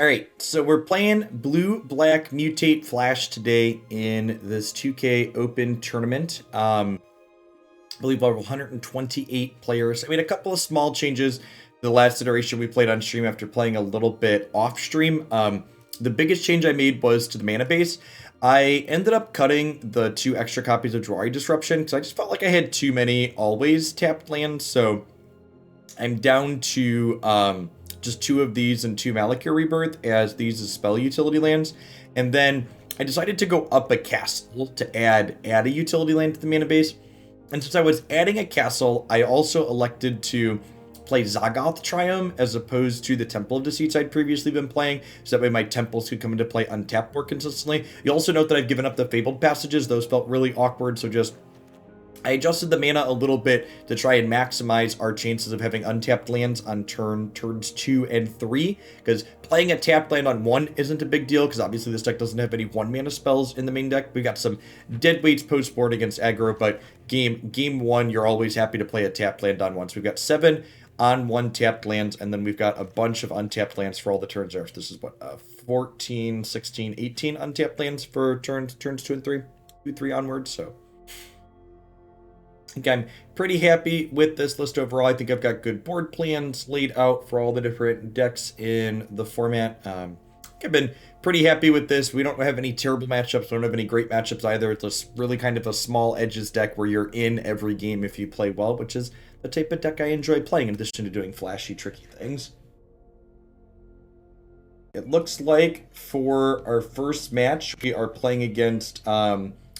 All right, so we're playing Blue-Black Mutate Flash today in this 2K Open tournament. I believe over 128 players. I made a couple of small changes the last iteration we played on stream after playing a little bit off stream. The biggest change I made was to the mana base. I ended up cutting the 2 extra copies of Jwari Disruption because I just felt like I had too many always tapped lands, so I'm down to just 2 of these and 2 Malakir Rebirth as these as spell utility lands. And then I decided to go up a castle to add a utility land to the mana base. And since I was adding a castle, I also elected to play Zagoth Triome as opposed to the Temple of Deceit I'd previously been playing, so that way my temples could come into play untapped more consistently. You also note that I've given up the Fabled Passages. Those felt really awkward, so I adjusted the mana a little bit to try and maximize our chances of having untapped lands on turns 2 and 3, because playing a tapped land on 1 isn't a big deal, because obviously this deck doesn't have any 1 mana spells in the main deck. We got some dead weights post-board against aggro, but game 1, you're always happy to play a tapped land on 1. So we've got 7 on 1 tapped lands, and then we've got a bunch of untapped lands for all the turns there. This is what, 14, 16, 18 untapped lands for turns 2 and 3, 3 onwards, so I think I'm pretty happy with this list overall. I think I've got good board plans laid out for all the different decks in the format. I've been pretty happy with this. We don't have any terrible matchups. We don't have any great matchups either. It's just really kind of a small edges deck where you're in every game if you play well, which is the type of deck I enjoy playing in addition to doing flashy, tricky things. It looks like for our first match, we are playing against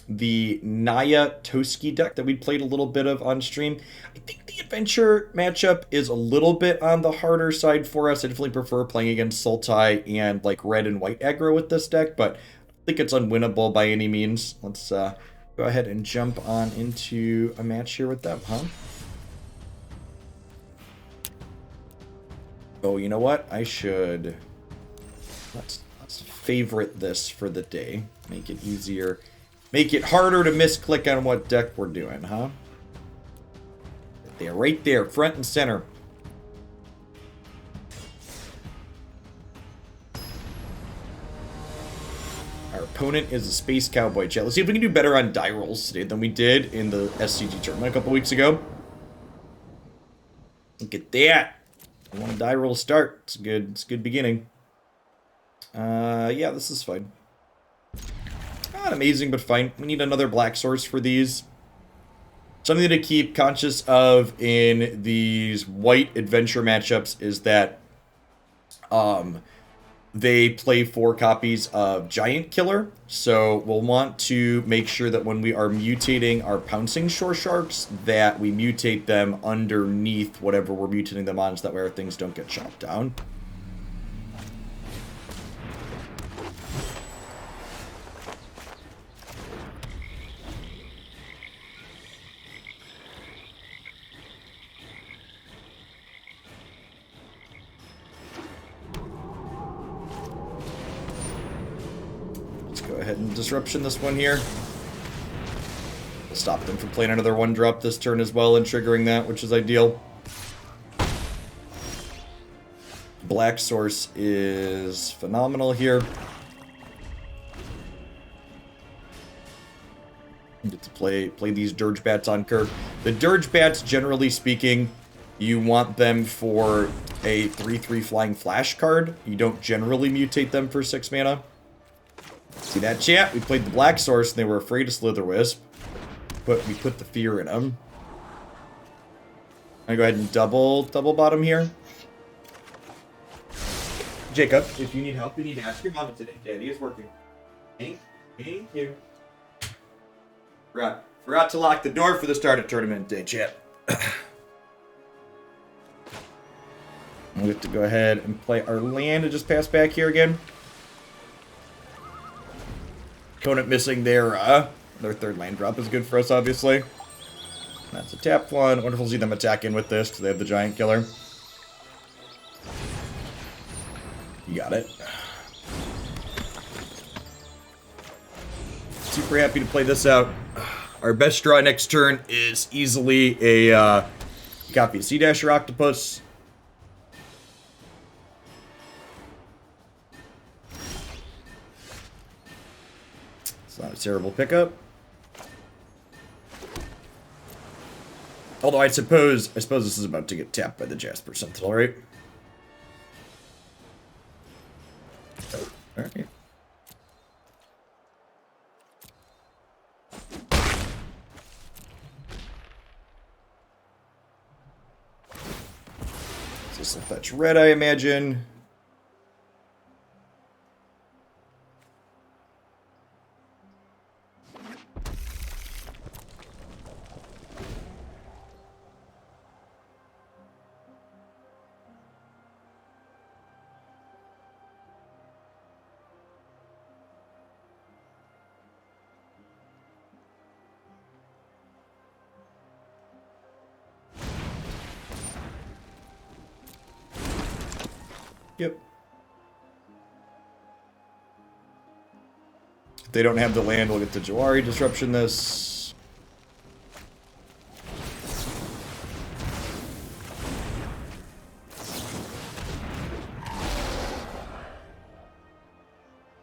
the Naya Toski deck that we played a little bit of on stream. I think the adventure matchup is a little bit on the harder side for us. I definitely prefer playing against Sultai and like red and white aggro with this deck, but I think it's unwinnable by any means. Let's go ahead and jump on into a match here with them, huh? Oh, you know what? I should... Let's favorite this for the day. Make it easier. Make it harder to misclick on what deck we're doing, huh? They're right there, front and center. Our opponent is a Space Cowboy Chat. Let's see if we can do better on die rolls today than we did in the SCG tournament a couple weeks ago. Look at that. I want a die roll start. It's a good beginning. Yeah, this is fine. Not amazing, but fine. We need another black source for these. Something to keep conscious of in these white adventure matchups is that they play 4 copies of Giant Killer. So we'll want to make sure that when we are mutating our Pouncing Shoresharks, that we mutate them underneath whatever we're mutating them on, so that way our things don't get chopped down. Go ahead and disruption this one here. We'll stop them from playing another 1-drop this turn as well and triggering that, which is ideal. Black source is phenomenal here. Get to play these Dirge Bats on curve. The Dirge Bats, generally speaking, you want them for a 3/3 flying flash card. You don't generally mutate them for 6 mana. See that, chat? We played the black source and they were afraid of Slitherwisp, but we put the fear in them. I'm gonna go ahead and double bottom here. Jacob, if you need help, you need to ask your mama today. Daddy is working. Thank you. Forgot to lock the door for the start of tournament day, chat. We have to go ahead and play our land and just pass back here again. Opponent missing their 3rd land drop is good for us, obviously. That's a tapped one. Wonderful to see them attack in with this because they have the Giant Killer. You got it. Super happy to play this out. Our best draw next turn is easily a copy of Sea-Dasher Octopus. It's not a terrible pickup. Although I suppose this is about to get tapped by the Jasper Sentinel, right? Oh, alright. This will fetch red, I imagine. Yep. If they don't have the land, we'll get the Jwari Disruption this.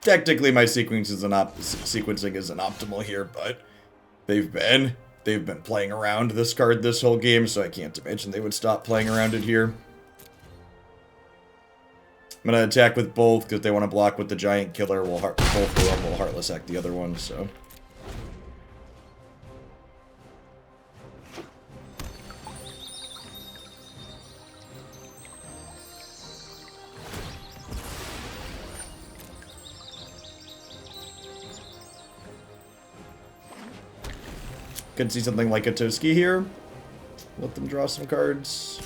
Technically, my sequencing isn't optimal here, but they've been playing around this card this whole game, so I can't imagine they would stop playing around it here. I'm going to attack with both because they want to block with the Giant Killer. Both of them will Heartless Act the other one, so. Could see something like a Toski here. Let them draw some cards.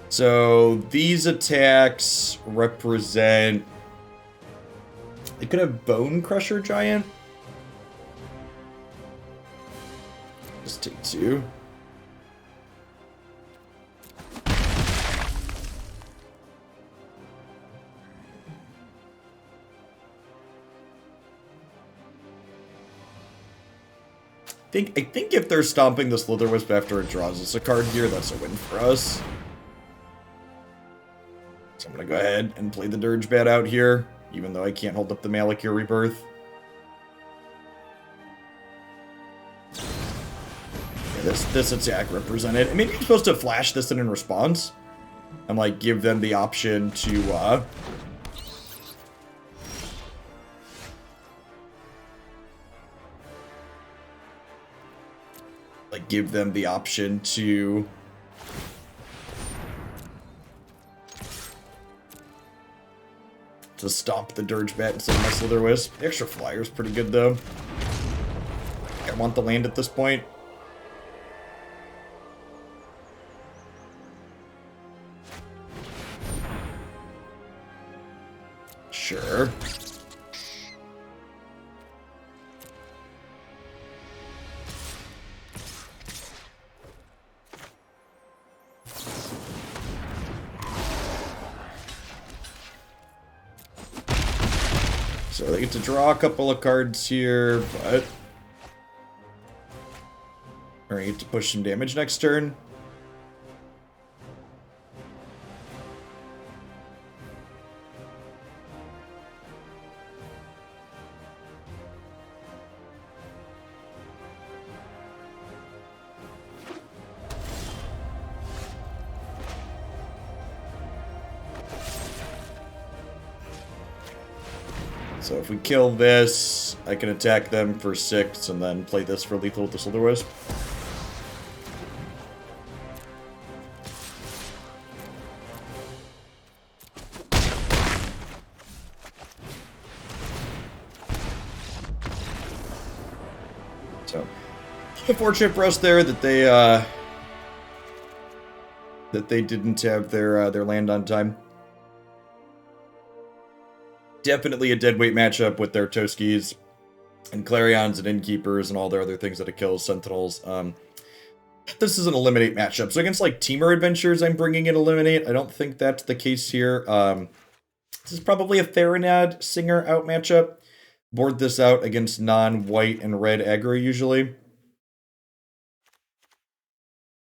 So these attacks represent... It could have Bone Crusher Giant. Just take 2. I think if they're stomping the Slitherwisp after it draws us a card here, that's a win for us. So I'm going to go ahead and play the Dirge Bat out here, even though I can't hold up the Malakir Rebirth. Yeah, this attack represented... I mean, you're supposed to flash this in response, and, like, give them the option to, like, give them the option to... to stomp the Dirge Bat instead of my Slitherwisp. The extra flyer is pretty good, though. I want the land at this point. Sure. So they get to draw a couple of cards here, but... Or I get to push some damage next turn. So if we kill this, I can attack them for 6 and then play this for lethal with the Slitherwisp. So, unfortunate for us there that they didn't have their land on time. Definitely a deadweight matchup with their Toskis and Clarions and Innkeepers and all their other things that it kills, Sentinels. This is an Eliminate matchup. So against, like, Teamer Adventures, I'm bringing in Eliminate. I don't think that's the case here. This is probably a Threnody Singer out matchup. Board this out against non-white and red aggro, usually.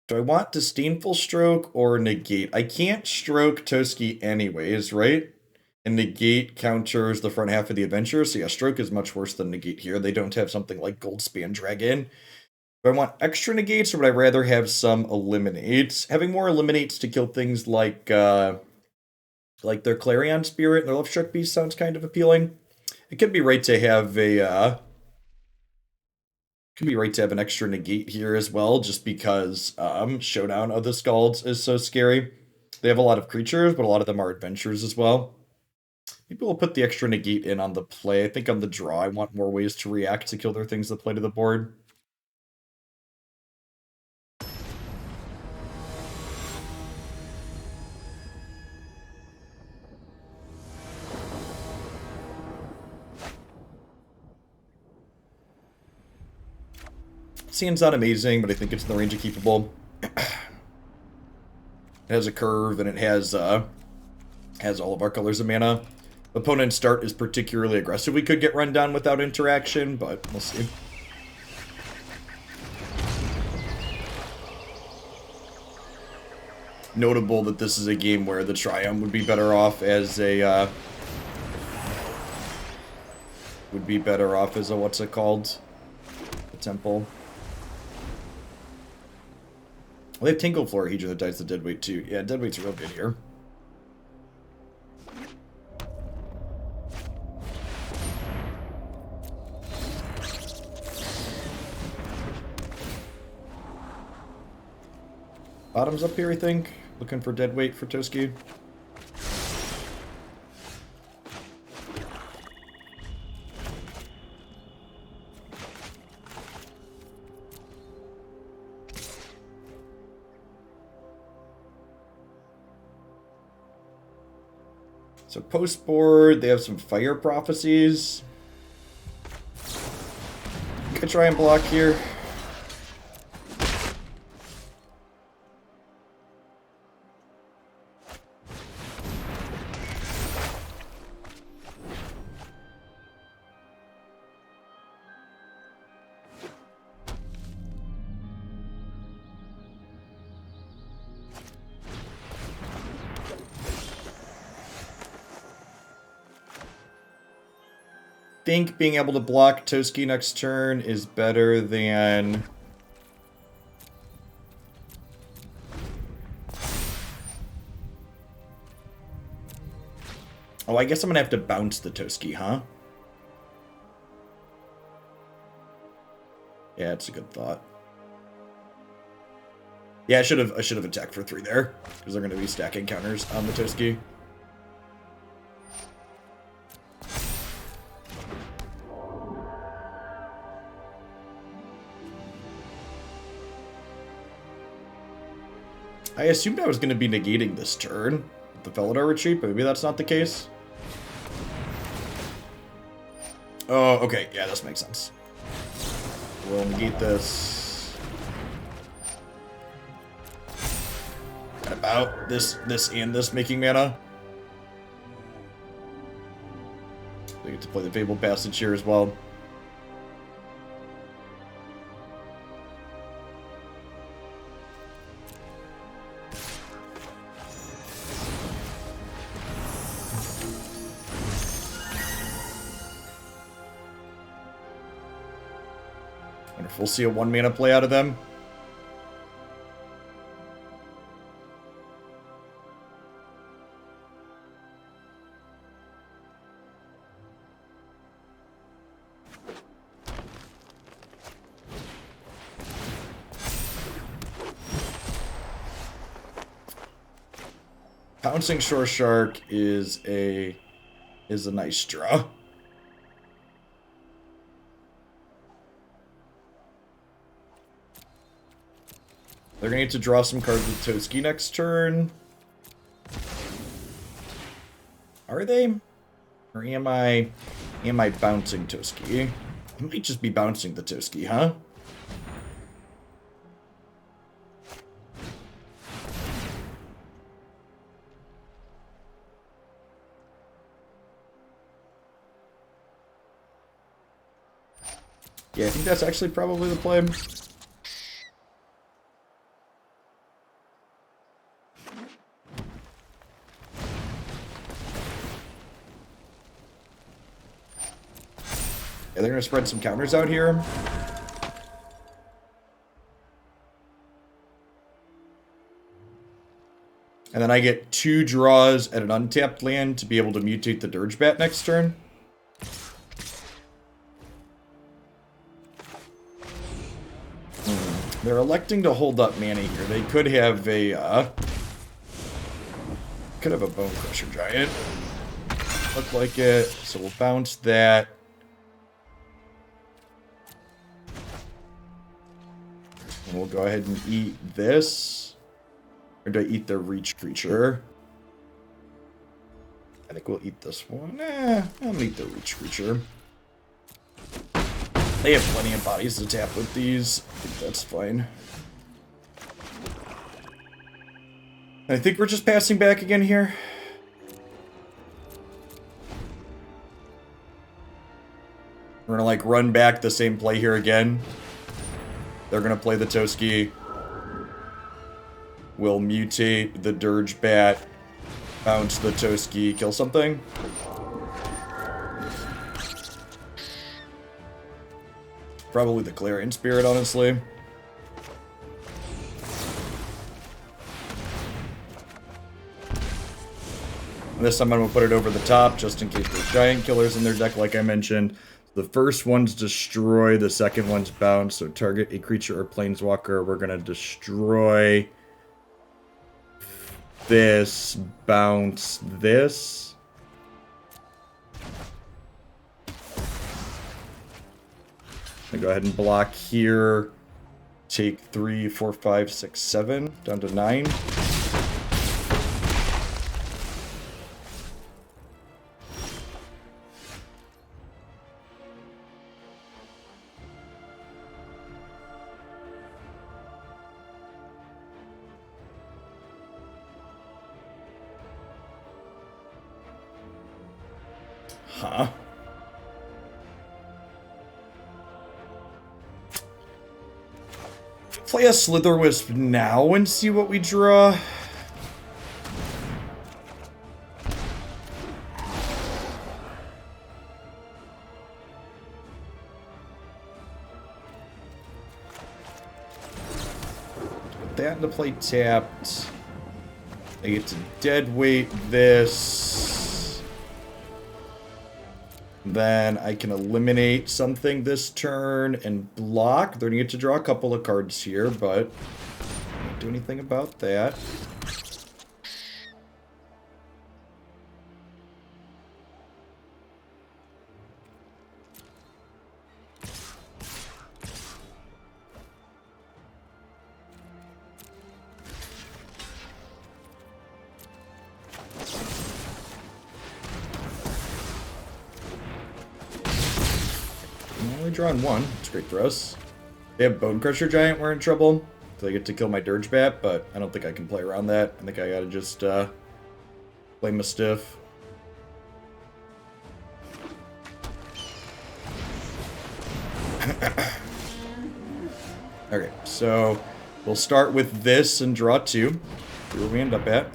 Do I want Disdainful Stroke or Negate? I can't stroke Toski anyways, right? And Negate counters the front half of the adventure, so yeah, Stroke is much worse than Negate here. They don't have something like Goldspan Dragon. Do I want extra Negates, or would I rather have some Eliminates? Having more Eliminates to kill things like their Clarion Spirit and their Lovestruck Beast sounds kind of appealing. It could be right to have an extra Negate here as well, just because Showdown of the Skalds is so scary. They have a lot of creatures, but a lot of them are adventures as well. Maybe we'll put the extra Negate in on the play. I think on the draw, I want more ways to react to kill their things that play to the board. Scene's not amazing, but I think it's in the range of keepable. It has a curve, and it has all of our colors of mana. Opponent's start is particularly aggressive. We could get run down without interaction, but we'll see. Notable that this is a game where the Triome would be better off as a what's it called? A temple. Well, they have Tingle Florahedra that dies to Deadweight too. Yeah, Deadweight's real good here. Bottom's up here, I think. Looking for Deadweight for Toski. So post board, they have some Fire Prophecies. I'm gonna try and block here. Think being able to block Toski next turn is better than... Oh, I guess I'm gonna have to bounce the Toski, huh? Yeah, it's a good thought. Yeah, I should have attacked for 3 there, because they're gonna be stacking counters on the Toski. I assumed I was going to be negating this turn with the Felidar Retreat, but maybe that's not the case. Oh, okay. Yeah, this makes sense. We'll negate this. Got about this and this making mana. They get to play the Fabled Passage here as well. We'll see a 1-mana play out of them. Pouncing Shoreshark is a nice draw. They're going to need to draw some cards with Toski next turn. Are they? Or am I bouncing Toski? I might just be bouncing the Toski, huh? Yeah, I think that's actually probably the play. they going to spread some counters out here? And then I get 2 draws at an untapped land to be able to mutate the Dirge Bat next turn. They're electing to hold up mana here. They could have a Bone Crusher Giant. Look like it. So we'll bounce that. And we'll go ahead and eat this. Or do I eat the Reach creature? I think we'll eat this one. I'll eat the Reach creature. They have plenty of bodies to tap with these. I think that's fine. I think we're just passing back again here. We're gonna like run back the same play here again. They're gonna play the Toski. We'll mutate the Dirge Bat, bounce the Toski, kill something. Probably the Clarion Spirit, honestly. This time I'm going to put it over the top, just in case there's giant killers in their deck, like I mentioned. The first one's destroy, the second one's bounce. So target a creature or planeswalker. We're going to destroy this, bounce this. I go ahead and block here. Take 3, 4, 5, 6, 7, down to 9. Huh? Play a Slitherwisp now and see what we draw. Put that into play tapped. I get to deadweight this. Then I can eliminate something this turn and block. They're going to get to draw a couple of cards here, but I can't do anything about that. Drawing 1. It's great for us. They have Bone Crusher Giant, we're in trouble. So I get to kill my Dirge Bat, but I don't think I can play around that. I think I gotta just play my stiff. Okay, so we'll start with this and draw 2. See where we end up at.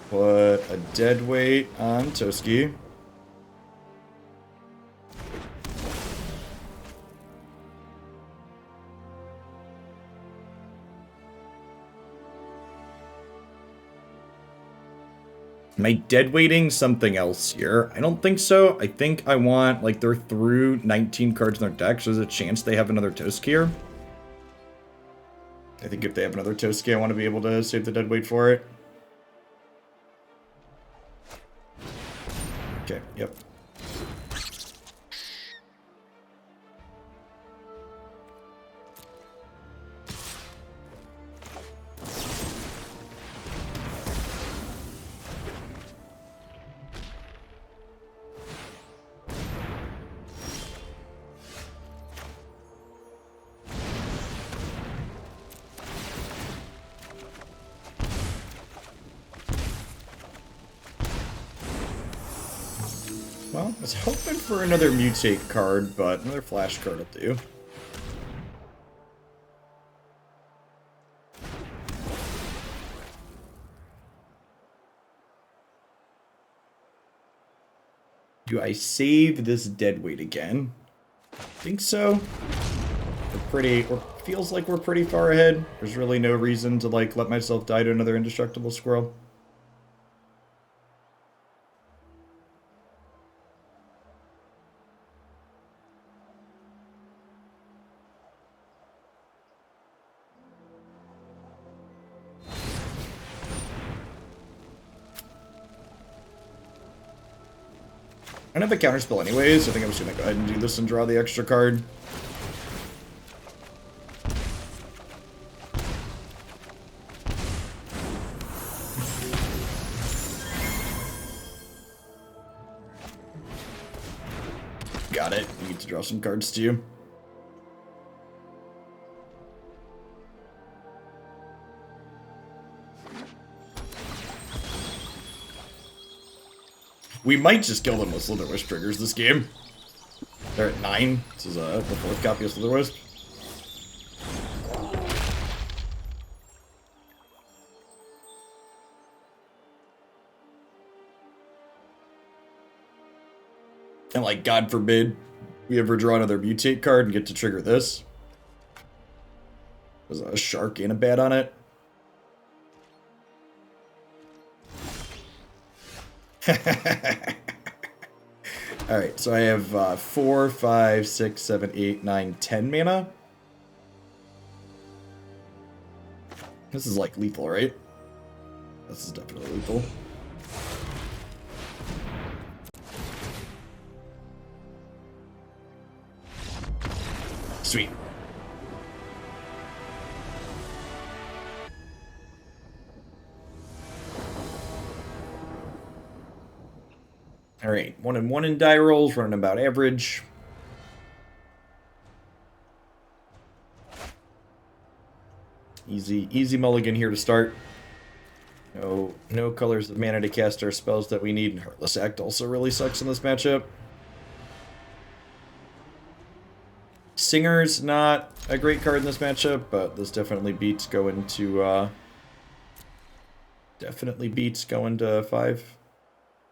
Put a deadweight on Toski. Am I deadweighting something else here? I don't think so. I think I want, like, they're through 19 cards in their deck, so there's a chance they have another Toski here. I think if they have another Toski, I want to be able to save the deadweight for it. Okay, yep. Well, I was hoping for another Mutate card, but another Flash card will do. Do I save this deadweight again? I think so. Feels like we're pretty far ahead. There's really no reason to like let myself die to another indestructible squirrel. I don't have a counterspell anyways, so I think I'm just gonna go ahead and do this and draw the extra card. Got it. You need to draw some cards too. We might just kill them with Slitherwisp triggers this game. They're at 9. This is the 4th copy of Slitherwisp. And like, God forbid, we ever draw another Mutate card and get to trigger this. There's a shark and a bat on it. Alright, so I have 4, 5, 6, 7, 8, 9, 10 mana. This is like lethal, right? This is definitely lethal. Sweet. All right, 1 and 1 in die rolls, running about average. Easy mulligan here to start. No colors of mana to cast our spells that we need, and Heartless Act also really sucks in this matchup. Singer's not a great card in this matchup, but this definitely beats going to 5.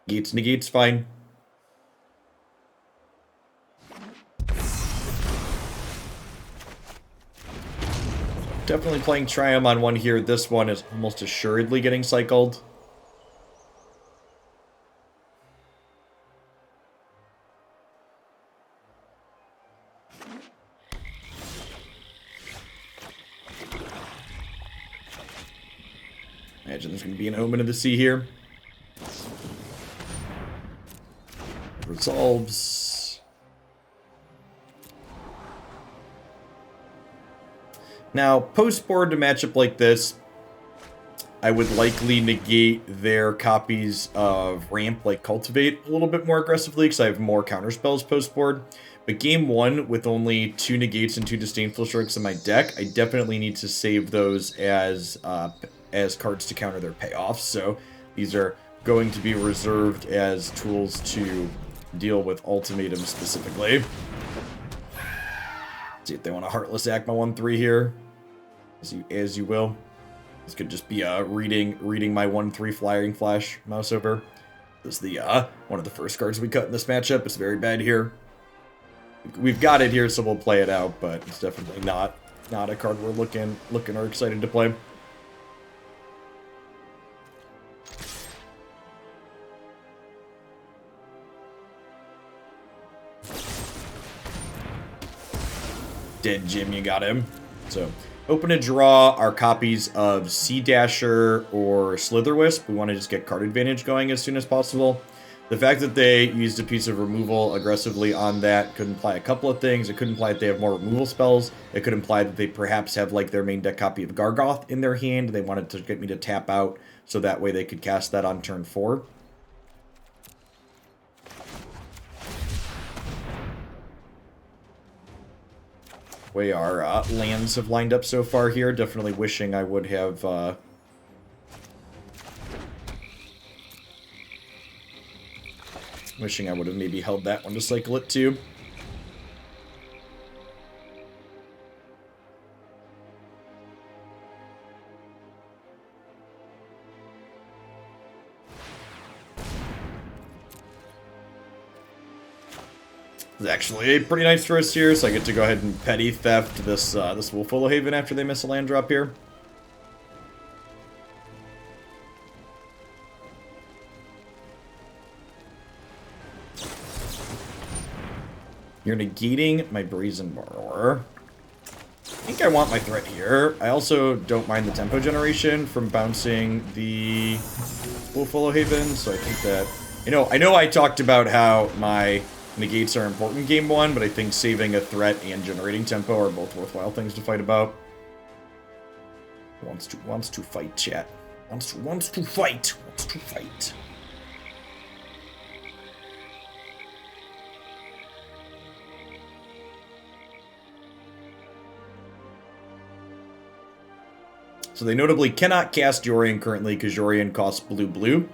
Negate's fine. Definitely playing Triome on one here. This one is almost assuredly getting cycled. Imagine there's going to be an Omen of the Sea here. Resolves. Now, post-board to matchup like this, I would likely negate their copies of Ramp like Cultivate a little bit more aggressively because I have more counterspells post-board. But game 1, with only 2 Negates and 2 Disdainful Strokes in my deck, I definitely need to save those as cards to counter their payoffs. So these are going to be reserved as tools to deal with ultimatums specifically. See if they want to Heartless Act my 1/3 here, as you will. This could just be reading my 1/3 Flying Flash mouse over. This is the one of the first cards we cut in this matchup. It's very bad here. We've got it here, so we'll play it out, but it's definitely not a card we're looking or excited to play. Dead Jim, you got him. So, open to draw our copies of Sea-Dasher or Slitherwisp. We want to just get card advantage going as soon as possible. The fact that they used a piece of removal aggressively on that could imply a couple of things. It could imply that they have more removal spells. It could imply that they perhaps have like their main deck copy of Gargoth in their hand. They wanted to get me to tap out so that way they could cast that on turn 4. Way our lands have lined up so far here. Definitely wishing I would have maybe held that one to cycle it too. It's actually a pretty nice first here, so I get to go ahead and petty theft this this Wolfwillow Haven after they miss a land drop here. You're negating my Brazen Borrower. I think I want my threat here. I also don't mind the tempo generation from bouncing the Wolfwillow Haven, so I think that... I know I talked about how my negates are important game one, but I think saving a threat and generating tempo are both worthwhile things to fight about. Wants to fight, chat. Wants to fight. So they notably cannot cast Jwari currently because Jwari costs blue.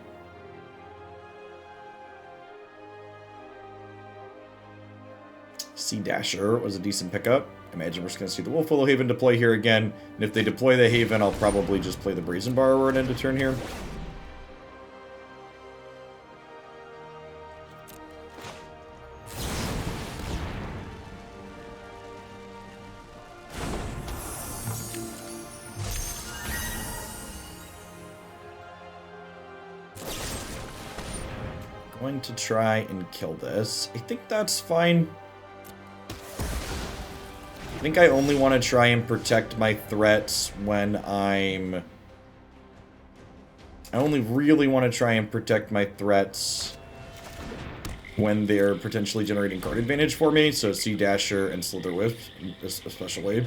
Sea-Dasher was a decent pickup. I imagine we're just going to see the Wolfwillow Haven deploy here again. And if they deploy the Haven, I'll probably just play the Brazen Borrower and end a turn here. Going to try and kill this. I think that's fine. I think I only want to try and protect my threats when I only really want to try and protect my threats when they're potentially generating card advantage for me. So Sea-Dasher and Slitherwisp, especially.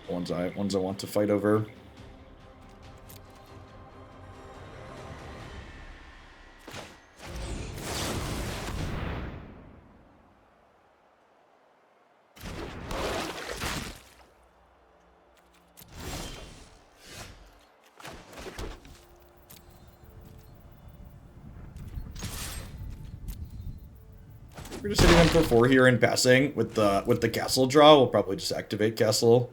Ones I want to fight over. We're just hitting them for 4 here and passing with the castle draw. We'll probably just activate castle.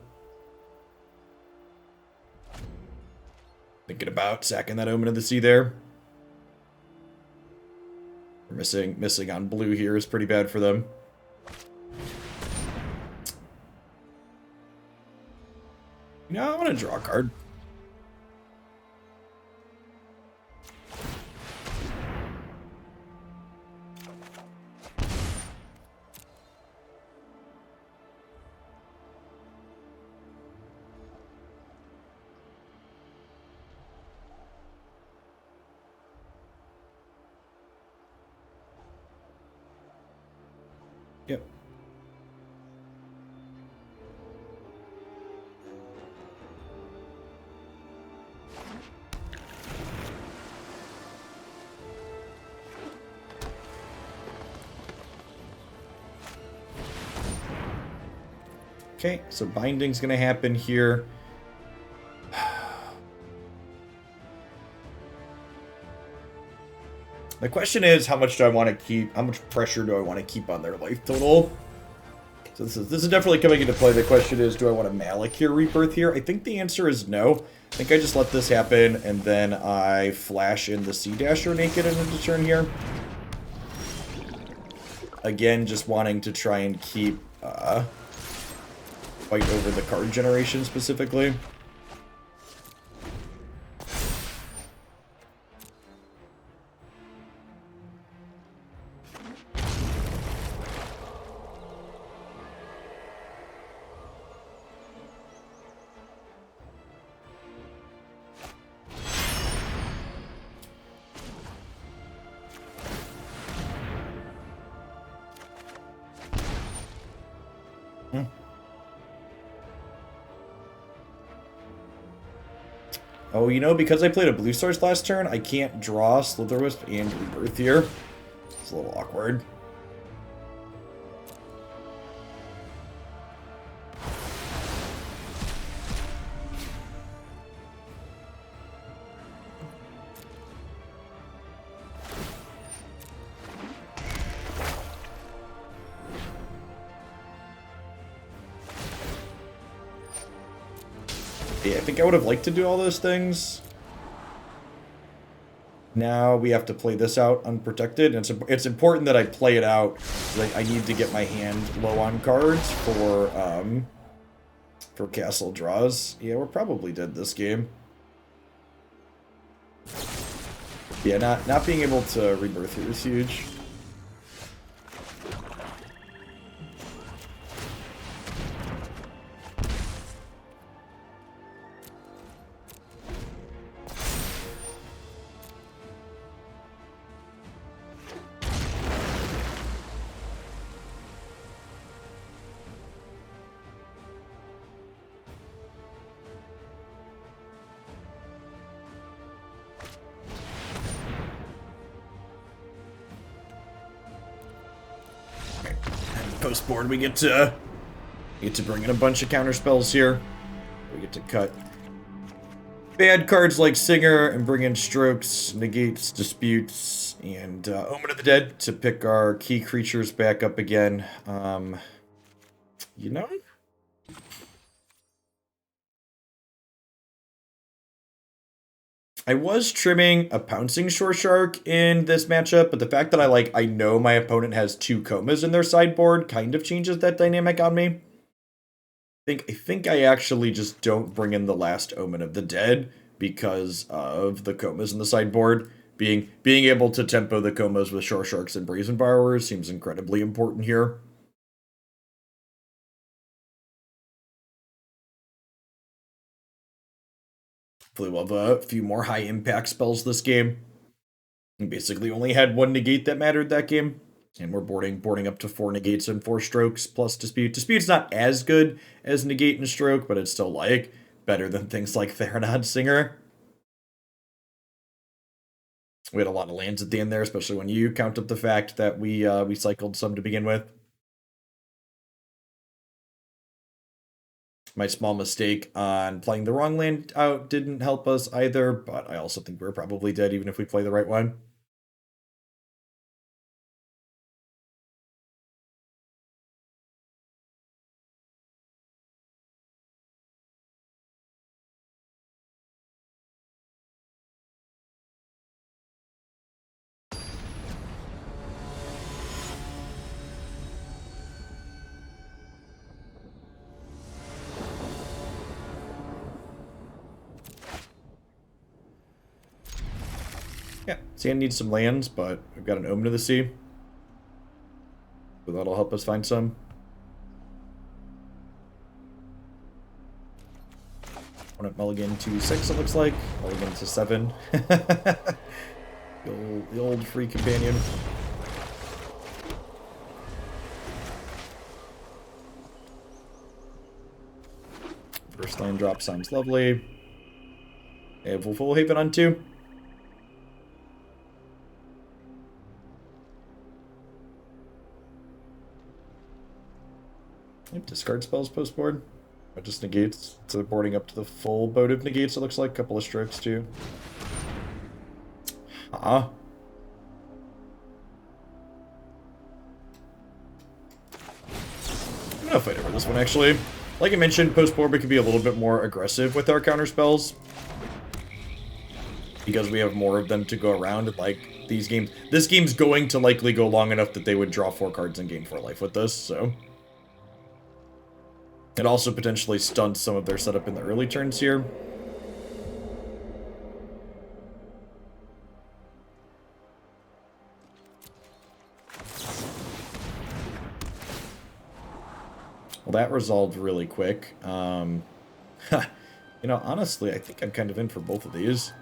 Thinking about sacking that Omen of the Sea there. We're missing on blue here is pretty bad for them. I want to draw a card. Yep. Okay, so binding's gonna happen here. The question is, how much do I want to keep? How much pressure do I want to keep on their life total? So this is definitely coming into play. The question is, do I want a Malakir Rebirth here? I think the answer is no. I think I just let this happen, and then I flash in the Sea-Dasher naked in the turn here. Again, just wanting to try and keep fight over the card generation specifically. Oh, because I played a blue source last turn, I can't draw Slitherwisp and Rebirth here. It's a little awkward. Yeah, I think I would have liked to do all those things. Now we have to play this out unprotected. And it's important that I play it out. Like I need to get my hand low on cards for castle draws. Yeah, we're probably dead this game. Yeah, not being able to rebirth here is huge. Post board, we get to bring in a bunch of counter spells here. We get to cut bad cards like Singer and bring in Strokes, Negates, Disputes, and Omen of the Dead to pick our key creatures back up again. You know? I was trimming a Pouncing Shoreshark in this matchup, but the fact that I know my opponent has 2 comas in their sideboard kind of changes that dynamic on me. I think I actually just don't bring in the last Omen of the Dead because of the comas in the sideboard. Being able to tempo the comas with Shoresharks and Brazen Borrowers seems incredibly important here. Hopefully we'll have a few more high impact spells this game. We basically only had 1 negate that mattered that game. And we're boarding up to 4 negates and 4 strokes plus dispute. Dispute's not as good as negate and stroke, but it's still like better than things like Threnody Singer. We had a lot of lands at the end there, especially when you count up the fact that we cycled some to begin with. My small mistake on playing the wrong land out didn't help us either, but I also think we're probably dead even if we play the right one. Yeah, Sand needs some lands, but we've got an Omen of the Sea. So that'll help us find some. Opponent mulligan to 6, it looks like. Mulligan to 7. the old free companion. First land drop sounds lovely. They have Full Haven on 2. Discard spells post board. Or just negates. So boarding up to the full boat of negates, it looks like. A couple of strokes too. I'm gonna fight over this one actually. Like I mentioned, post board we could be a little bit more aggressive with our counter spells. Because we have more of them to go around, and like these games. This game's going to likely go long enough that they would draw 4 cards and gain 4 life with this, so. It also potentially stunts some of their setup in the early turns here. Well, that resolved really quick. You know, honestly, I think I'm kind of in for both of these.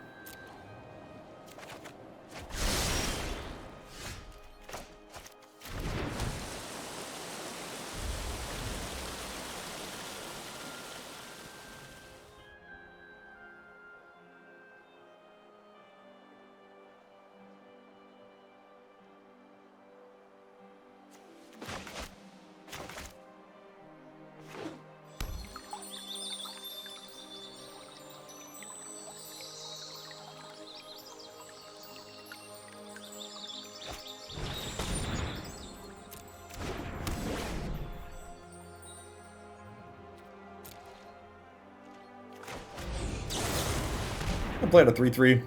I'll play at a 3/3.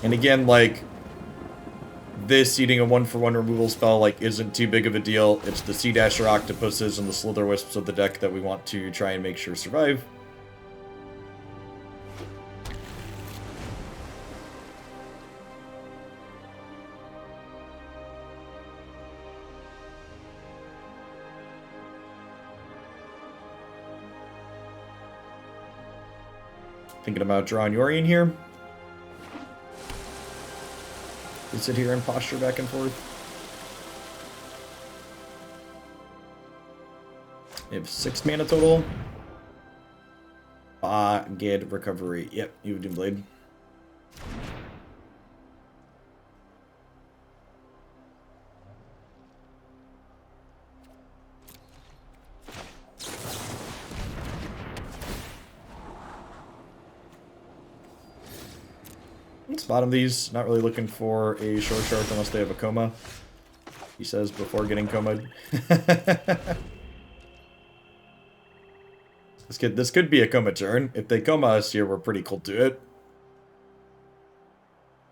And again, like, this eating a 1-for-1 removal spell, like, isn't too big of a deal. It's the Sea-Dasher Octopuses and the Slitherwisps of the deck that we want to try and make sure survive. Thinking about drawing Jwari in here. We sit here and posture back and forth. We have 6 mana total. Get recovery. Yep, you have Doomblade. Let's bottom these. Not really looking for a Shoreshark unless they have a coma. He says before getting comaed. This could be a coma turn. If they coma us here, we're pretty cool to it.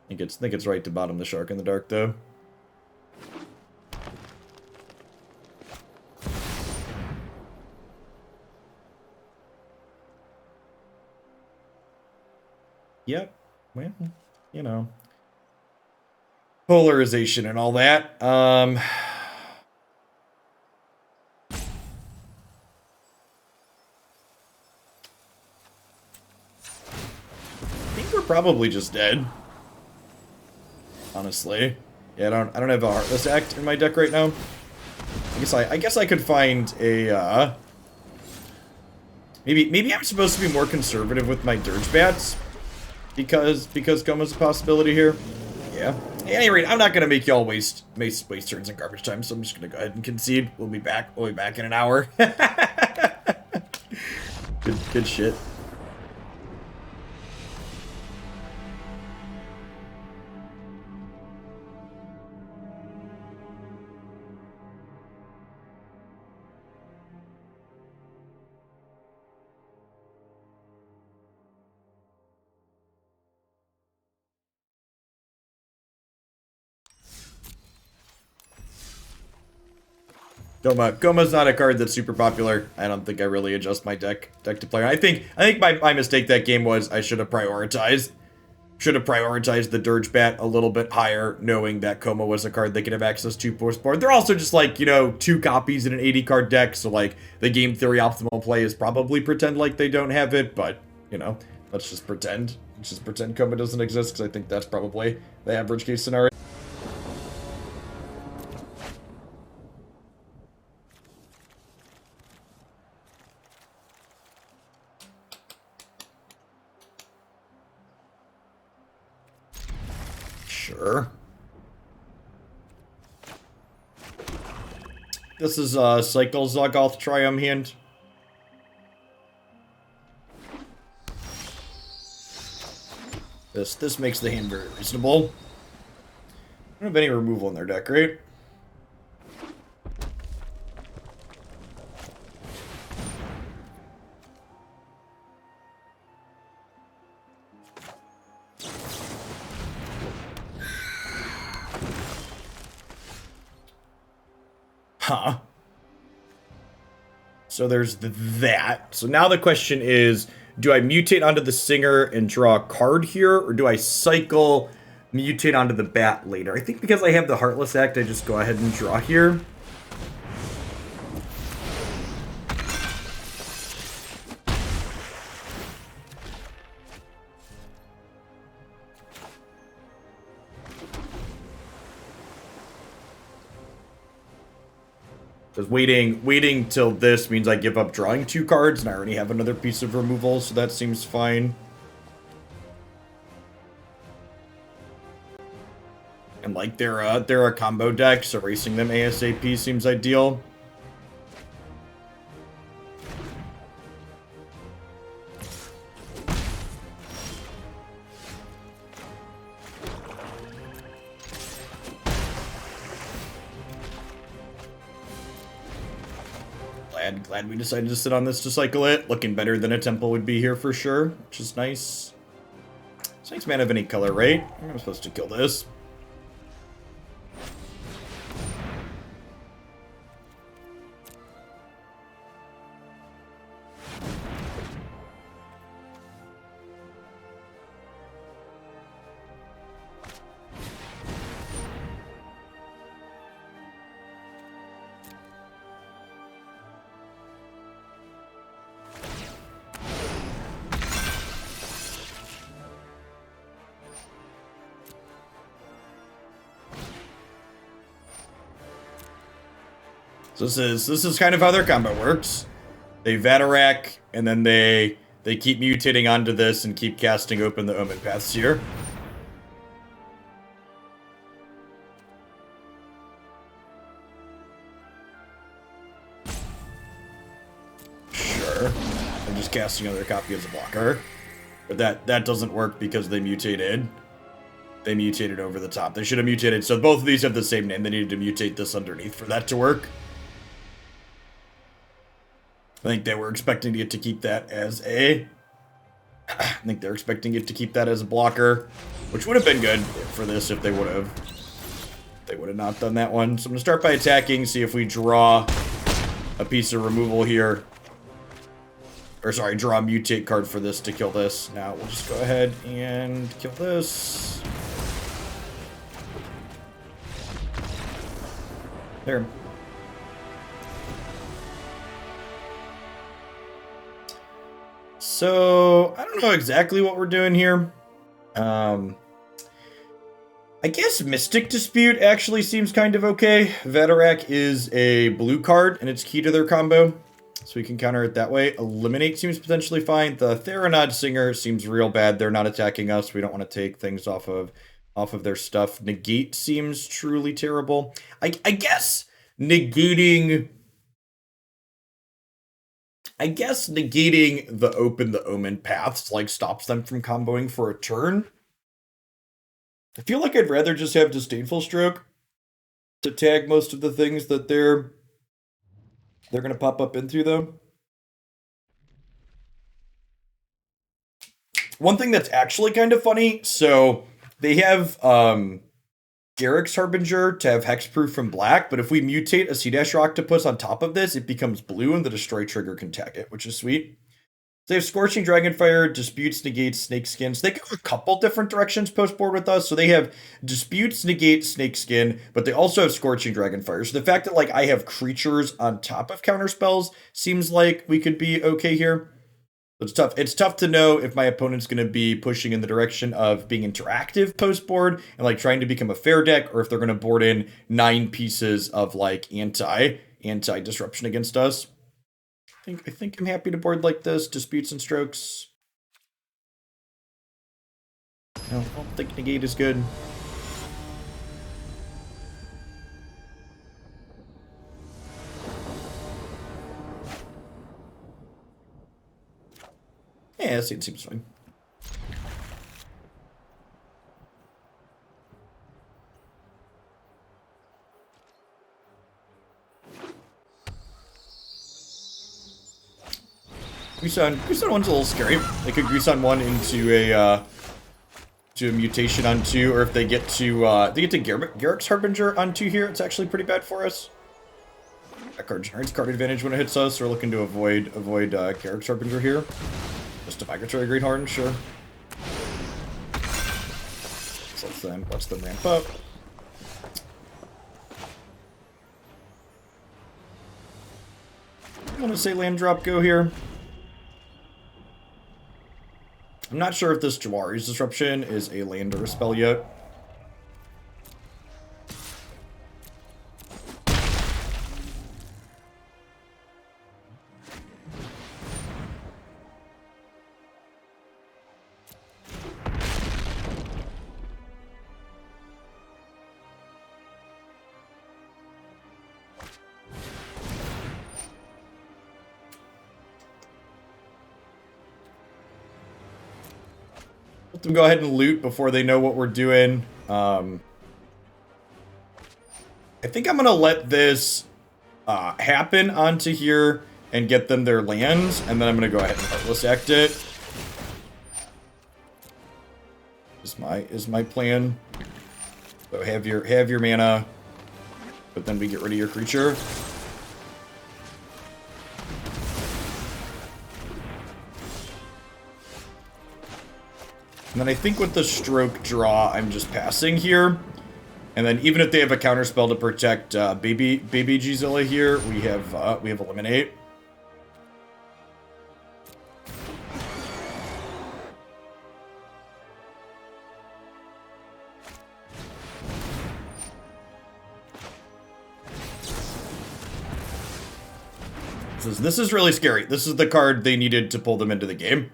I think it's right to bottom the shark in the dark though. Yep. Well, you know, polarization and all that. I think we're probably just dead. Honestly, yeah, I don't have a Heartless Act in my deck right now. I guess I could find a maybe I'm supposed to be more conservative with my Dirge Bats. Because coma's a possibility here. Yeah. At any rate, I'm not gonna make y'all waste turns in garbage time, so I'm just gonna go ahead and concede. We'll be back in an hour. Good shit. Goma's not a card that's super popular. I don't think I really adjust my deck to player. I think my mistake that game was I should have prioritized the Dirge Bat a little bit higher, knowing that Coma was a card they could have access to post-board. They're also just like, you know, 2 copies in an 80 card deck, so like the game theory optimal play is probably pretend like they don't have it, but you know, let's just pretend. Let's just pretend Coma doesn't exist, because I think that's probably the average case scenario. Sure. This is Cycle Zagoth Triome hand. This makes the hand very reasonable. I don't have any removal in their deck, right? Huh. So there's that. So now the question is, do I mutate onto the Singer and draw a card here, or do I cycle mutate onto the Bat later? I think because I have the Heartless Act, I just go ahead and draw here. Because waiting till this means I give up drawing 2 cards, and I already have another piece of removal, so that seems fine. And like they're a combo deck, so erasing them ASAP seems ideal. Glad we decided to sit on this to cycle it. Looking better than a temple would be here for sure, which is nice. Snakes man of any color, right? I'm supposed to kill this. So this is kind of how their combo works. They Vatarack, and then they keep mutating onto this and keep casting open the Omen paths here. Sure. They're just casting another copy as a blocker. But that doesn't work because they mutated. They mutated over the top. They should have mutated. So both of these have the same name. They needed to mutate this underneath for that to work. I think they were expecting it to keep that as a... I think they're expecting it to keep that as a blocker, which would have been good for this if they would have. They would have not done that one. So I'm going to start by attacking, see if we draw a piece of removal here. Or sorry, draw a mutate card for this to kill this. Now we'll just go ahead and kill this. There. So, I don't know exactly what we're doing here. I guess Mystic Dispute actually seems kind of okay. Vatarack is a blue card, and it's key to their combo. So we can counter it that way. Eliminate seems potentially fine. The Threnody Singer seems real bad. They're not attacking us. We don't want to take things off of their stuff. Negate seems truly terrible. I guess negating the Omen paths, like, stops them from comboing for a turn. I feel like I'd rather just have Disdainful Stroke to tag most of the things that they're going to pop up into, though. One thing that's actually kind of funny, so they have Garrick's Harbinger to have hexproof from black, but if we mutate a Sea-Dasher Octopus on top of this, it becomes blue and the destroy trigger can tag it, which is sweet. They have Scorching Dragonfire, Disputes, Negates, Snakeskin. So they go a couple different directions post-board with us. So they have Disputes, Negate, Snakeskin, but they also have Scorching Dragonfire. So the fact that, like, I have creatures on top of counterspells seems like we could be okay here. It's tough. It's tough to know if my opponent's going to be pushing in the direction of being interactive post-board and, like, trying to become a fair deck, or if they're going to board in 9 pieces of, like, anti-disruption against us. I think I'm happy to board like this. Disputes and Strokes. No, I don't think Negate is good. Yeah, it seems fine. Greason one's a little scary. They could Greason one into a mutation on 2, or if they get to Garrick's Harbinger on 2 here, it's actually pretty bad for us. That card generates card advantage when it hits us. We're looking to avoid Garrick's Harbinger here. Just a Migratory Greenhorn, sure. So let's them ramp up. I want to say land drop go here. I'm not sure if this Jwari's Disruption is a land or a spell yet. Let them go ahead and loot before they know what we're doing. I think I'm going to let this happen onto here and get them their lands, and then I'm going to go ahead and Heartless Act it. is my plan. So have your mana, but then we get rid of your creature. And then I think with the stroke draw, I'm just passing here. And then even if they have a counterspell to protect baby Gzilla here, we have eliminate. This is really scary. This is the card they needed to pull them into the game.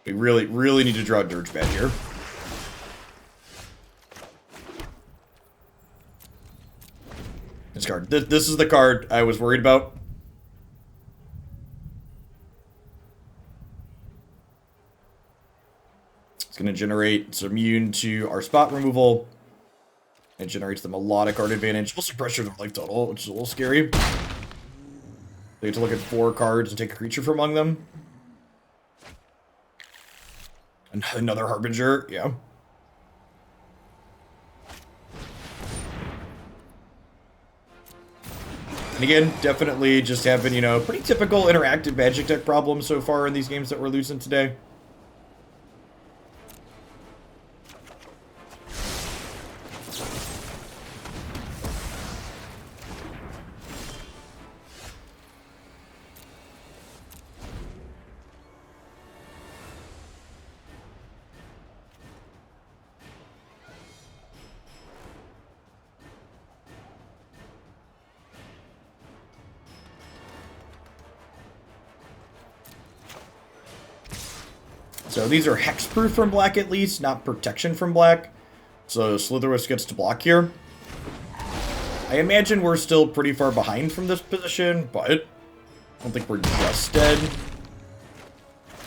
We really need to draw Dirge Bat here. This card. This is the card I was worried about. It's going to generate, it's immune to our spot removal. It generates them a lot of card advantage. Also pressure their life total, which is a little scary. They get to look at 4 cards and take a creature from among them. Another Harbinger, yeah. And again, definitely just having, you know, pretty typical interactive Magic deck problems so far in these games that we're losing today. So these are hexproof from black at least, not protection from black. So Slitherwisp gets to block here. I imagine we're still pretty far behind from this position, but I don't think we're just dead.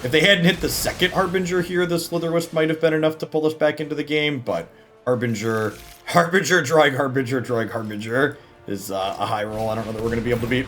If they hadn't hit the second Harbinger here, the Slitherwisp might have been enough to pull us back into the game, but Harbinger drawing Harbinger is a high roll. I don't know that we're going to be able to beat.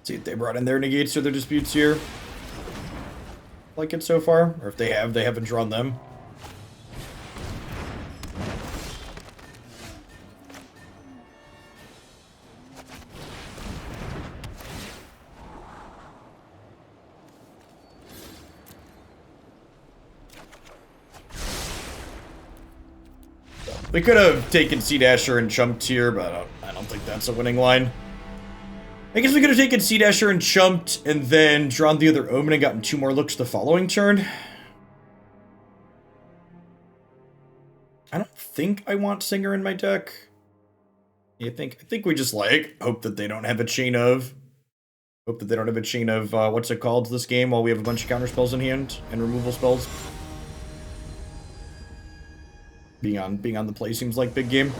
See if they brought in their negates or their disputes here. Like it so far, or if they haven't drawn them. We could have taken Sea-Dasher and chumped here, but I don't think that's a winning line. I guess we could have taken Sea-Dasher and chumped, and then drawn the other Omen and gotten 2 more looks the following turn. I don't think I want Singer in my deck. I think we just hope that they don't have a chain of what's it called this game while we have a bunch of counter spells in hand and removal spells. Being on the play seems like big game.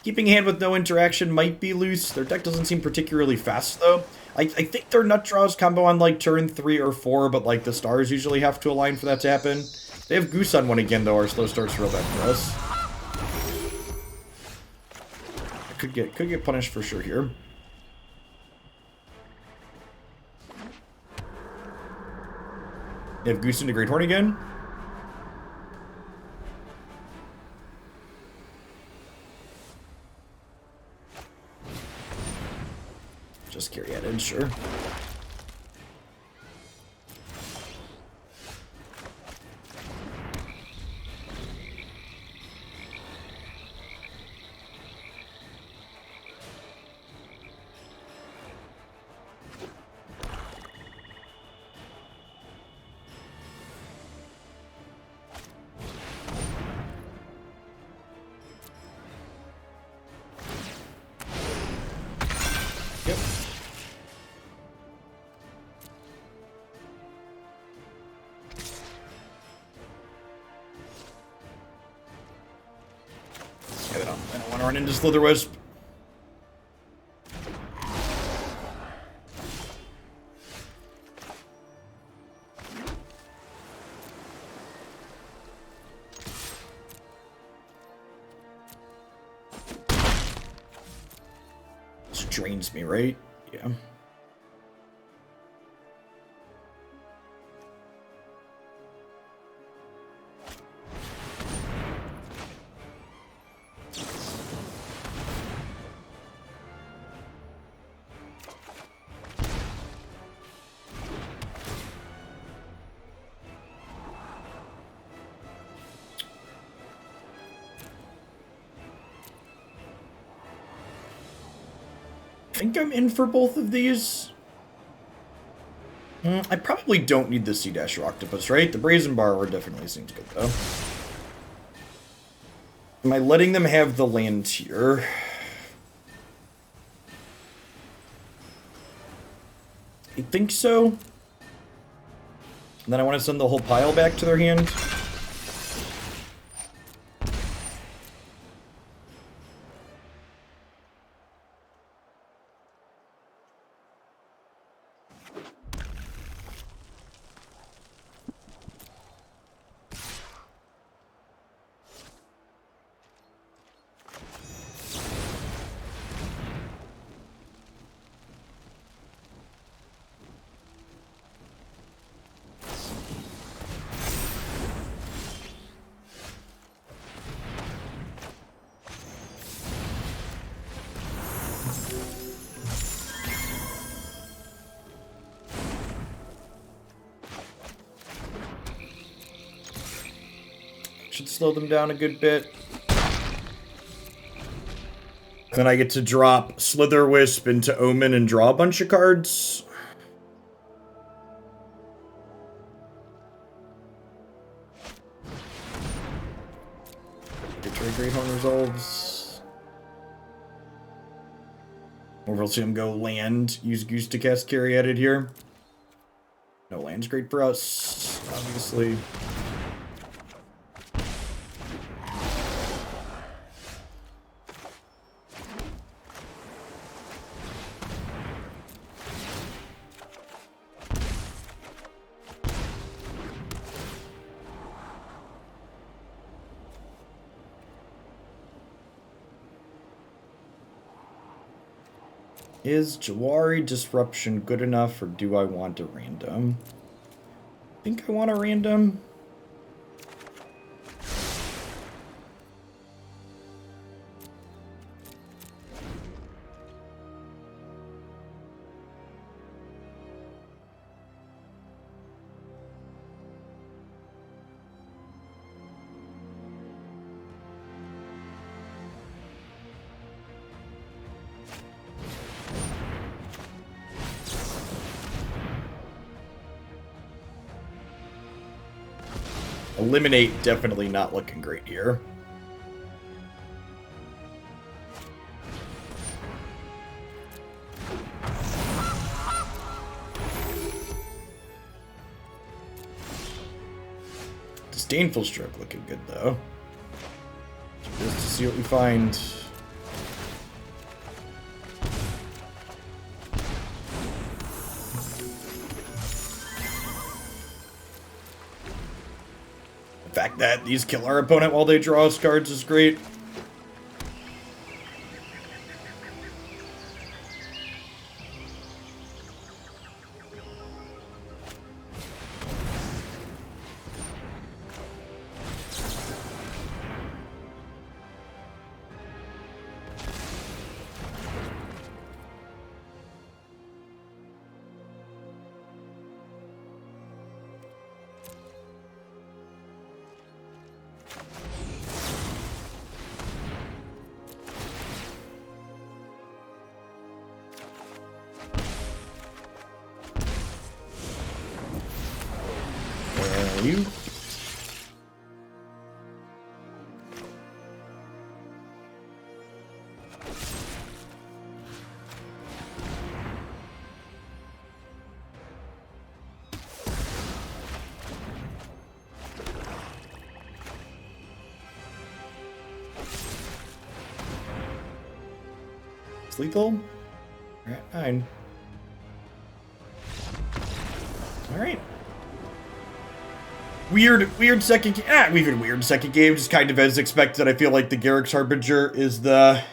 Keeping hand with no interaction might be loose. Their deck doesn't seem particularly fast, though. I think their nut draws combo on, turn 3 or 4, but, the stars usually have to align for that to happen. They have Goose on one again, though. Our slow start's real bad for us. I could get punished for sure here. They have Goose into Great Horn again. just Caryatid, sure. I don't want to run into Slitherwisp. This drains me, right? Yeah. I think I'm in for both of these. I probably don't need the Sea-Dasher Octopus, right? The Brazen Borrower definitely seems good, though. Am I letting them have the land here? I think so. And then I want to send the whole pile back to their hand. Should slow them down a good bit. Then I get to drop Slitherwisp into Omen and draw a bunch of cards. Get your Great Horn resolves. Or we'll see him go land. Use Goose to cast Caryatid here. No land's great for us, obviously. Is Jwari Disruption good enough, or do I want a random? I think I want a random. Eliminate, definitely not looking great here. Disdainful Stroke looking good, though. Just to see what we find. The fact that these kill our opponent while they draw us cards is great. value. It's lethal. We're at 9. Alright. Weird second game. Weird second game, just kind of as expected. I feel like the Garrick's Harbinger is the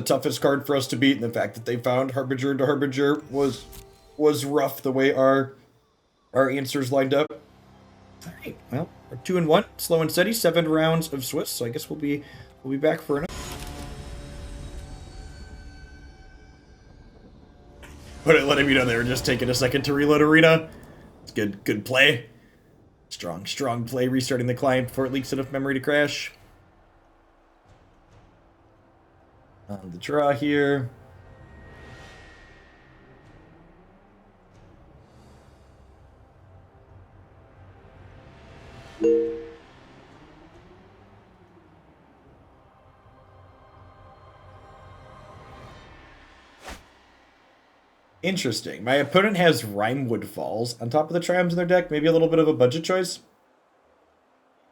toughest card for us to beat, and the fact that they found Harbinger into Harbinger was rough the way our answers lined up. Alright, well, we're 2-1, slow and steady, 7 rounds of Swiss, so I guess we'll be back for another. But letting me know they were just taking a second to reload Arena. It's good play. Strong play, restarting the client before it leaks enough memory to crash. On the draw here. Interesting. My opponent has Rimewood Falls on top of the Triomes in their deck. Maybe a little bit of a budget choice.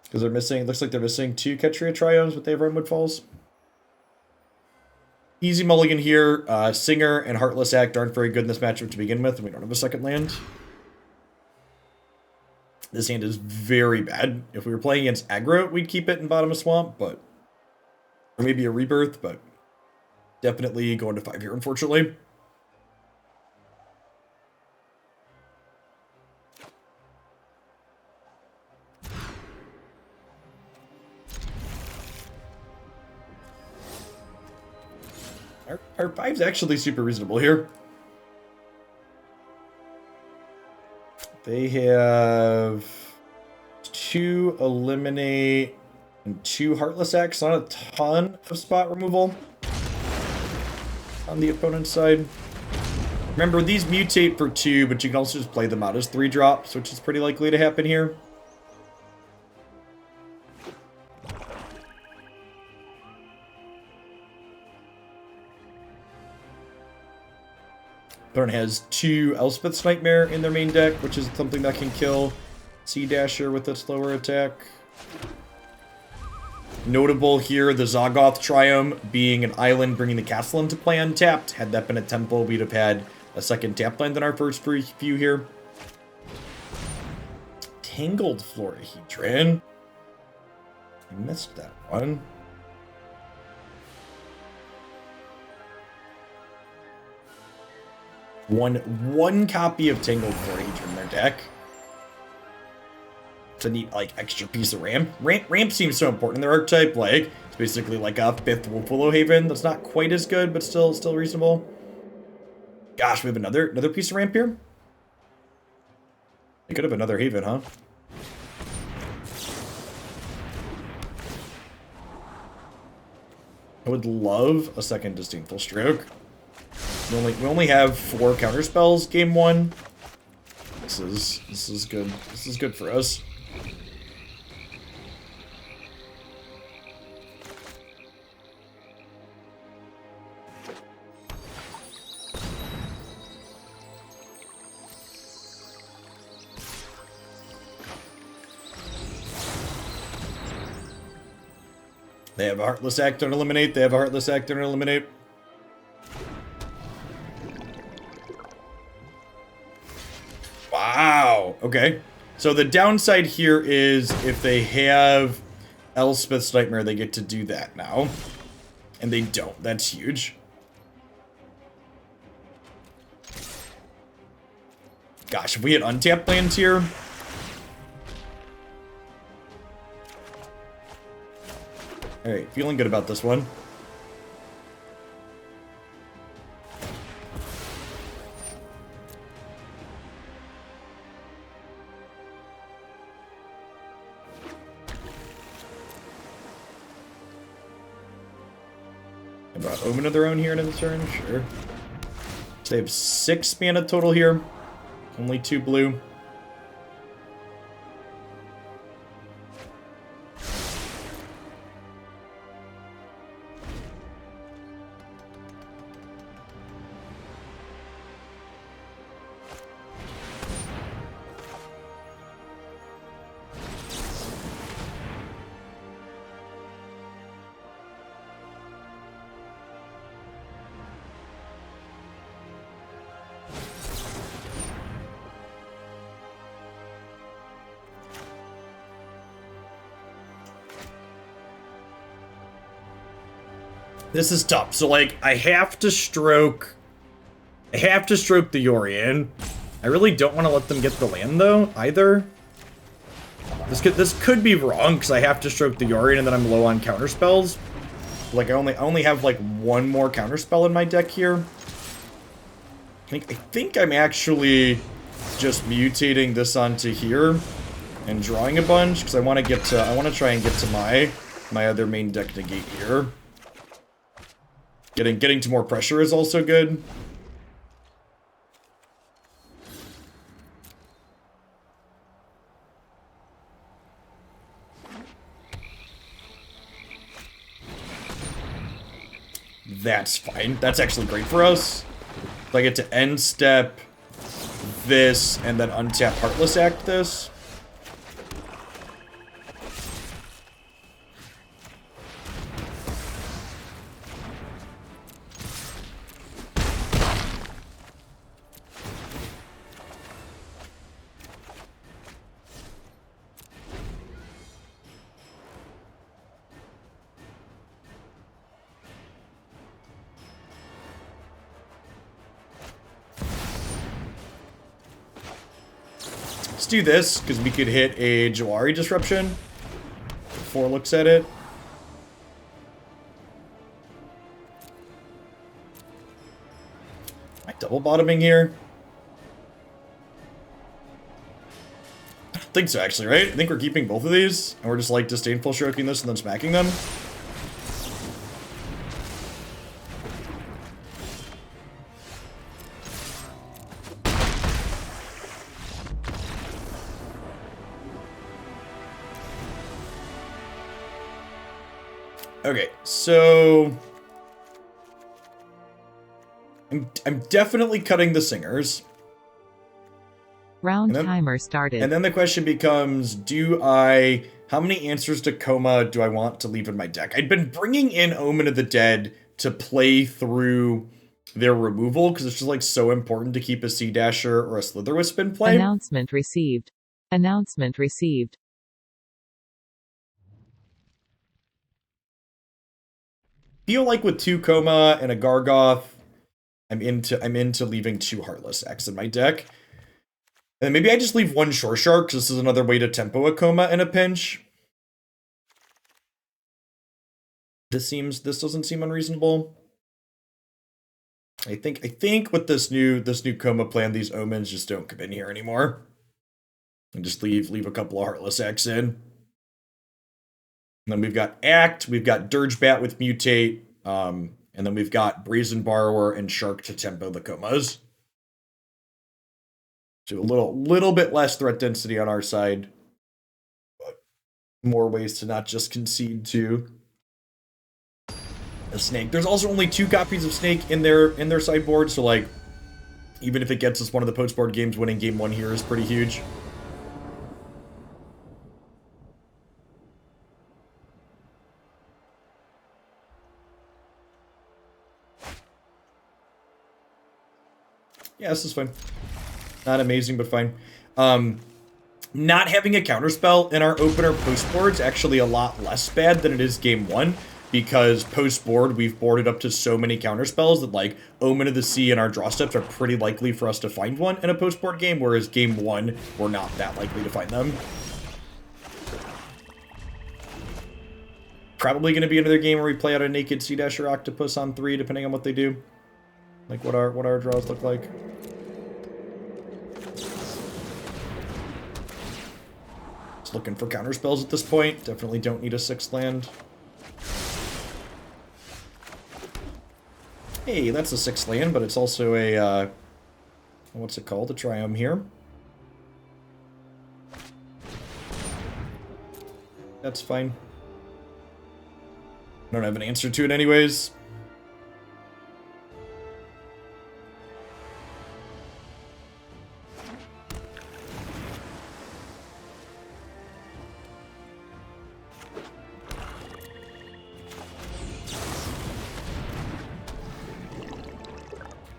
Because they're missing, it looks like they're missing 2 Ketria Triomes, but they have Rimewood Falls. Easy mulligan here. Singer and Heartless Act aren't very good in this matchup to begin with, and we don't have a second land. This hand is very bad. If we were playing against aggro, we'd keep it in bottom of swamp, but... Or maybe a rebirth, but... Definitely going to 5 here, unfortunately. Our 5's actually super reasonable here. They have 2 Eliminate and 2 Heartless Acts, not a ton of spot removal on the opponent's side. Remember, these mutate for 2, but you can also just play them out as 3 drops, which is pretty likely to happen here. Opponent has 2 Elspeth's Nightmare in their main deck, which is something that can kill Sea-Dasher with its lower attack. Notable here, the Zagoth Triome being an island, bringing the castle into play untapped. Had that been a temple, we'd have had a second tap land in our first few here. Tangled Florahedron. I missed that one. One copy of Tangled Florahedron in their deck. To need like extra piece of ramp. Ramp seems so important in their archetype. Like it's basically like a 5th Wolf Haven that's not quite as good, but still reasonable. Gosh, we have another piece of ramp here. We could have another Haven, huh? I would love a second Disdainful Stroke. We only have 4 counterspells game 1. This is good. This is good for us. They have a Heartless Act on Eliminate. They have a Heartless Act on Eliminate. Wow. Okay. So the downside here is if they have Elspeth's Nightmare, they get to do that now. And they don't. That's huge. Gosh, if we had untapped lands here... Alright, feeling good about this one. I brought Omen of their own here into the turn, sure. So they have 6 mana total here. Only 2 blue. This is tough. So, like, I have to stroke the Yorion. I really don't want to let them get the land, though, either. This could be wrong, because I have to stroke the Yorion, and then I'm low on counterspells. Like, I only have, like, 1 more counterspell in my deck here. I think I'm actually just mutating this onto here and drawing a bunch, because I want to try and get to my other main deck Negate here. Getting to more pressure is also good. That's fine. That's actually great for us. So I get to end step this and then untap Heartless Act this. Let's do this, because we could hit a Jwari Disruption before looks at it. Am I double bottoming here? I don't think so, actually, right? I think we're keeping both of these, and we're just, like, Disdainful Stroking this and then smacking them. Okay, so I'm definitely cutting the Singers. Round timer started. And then the question becomes, how many answers to Coma do I want to leave in my deck? I'd been bringing in Omen of the Dead to play through their removal, because it's just, like, so important to keep a Sea-Dasher or a Slitherwisp in play. Announcement received. Announcement received. Feel like with 2 Coma and a Gargoth, I'm into leaving 2 Heartless Acts in my deck. And maybe I just leave 1 Shoreshark, because this is another way to tempo a Coma in a pinch. This doesn't seem unreasonable. I think with this new Coma plan, these Omens just don't come in here anymore. And just leave a couple of Heartless Acts in. And then we've got Act, we've got Dirge Bat with Mutate, and then we've got Brazen Borrower and Shark to tempo the Comas. So a little bit less threat density on our side, but more ways to not just concede to a Snake. There's also only 2 copies of Snake in their sideboard, so, like, even if it gets us one of the post-board games, winning game 1 here is pretty huge. Yeah, this is fine. Not amazing, but fine. Not having a counterspell in our opener post-board is actually a lot less bad than it is game 1, because post-board, we've boarded up to so many counterspells that, like, Omen of the Sea and our draw steps are pretty likely for us to find one in a post-board game, whereas game 1, we're not that likely to find them. Probably going to be another game where we play out a naked Sea-Dasher Octopus on 3, depending on what they do. Like, what our draws look like. Just looking for counterspells at this point. Definitely don't need a 6th land. Hey, that's a 6th land, but it's also a What's it called? A Triome here. That's fine. I don't have an answer to it anyways.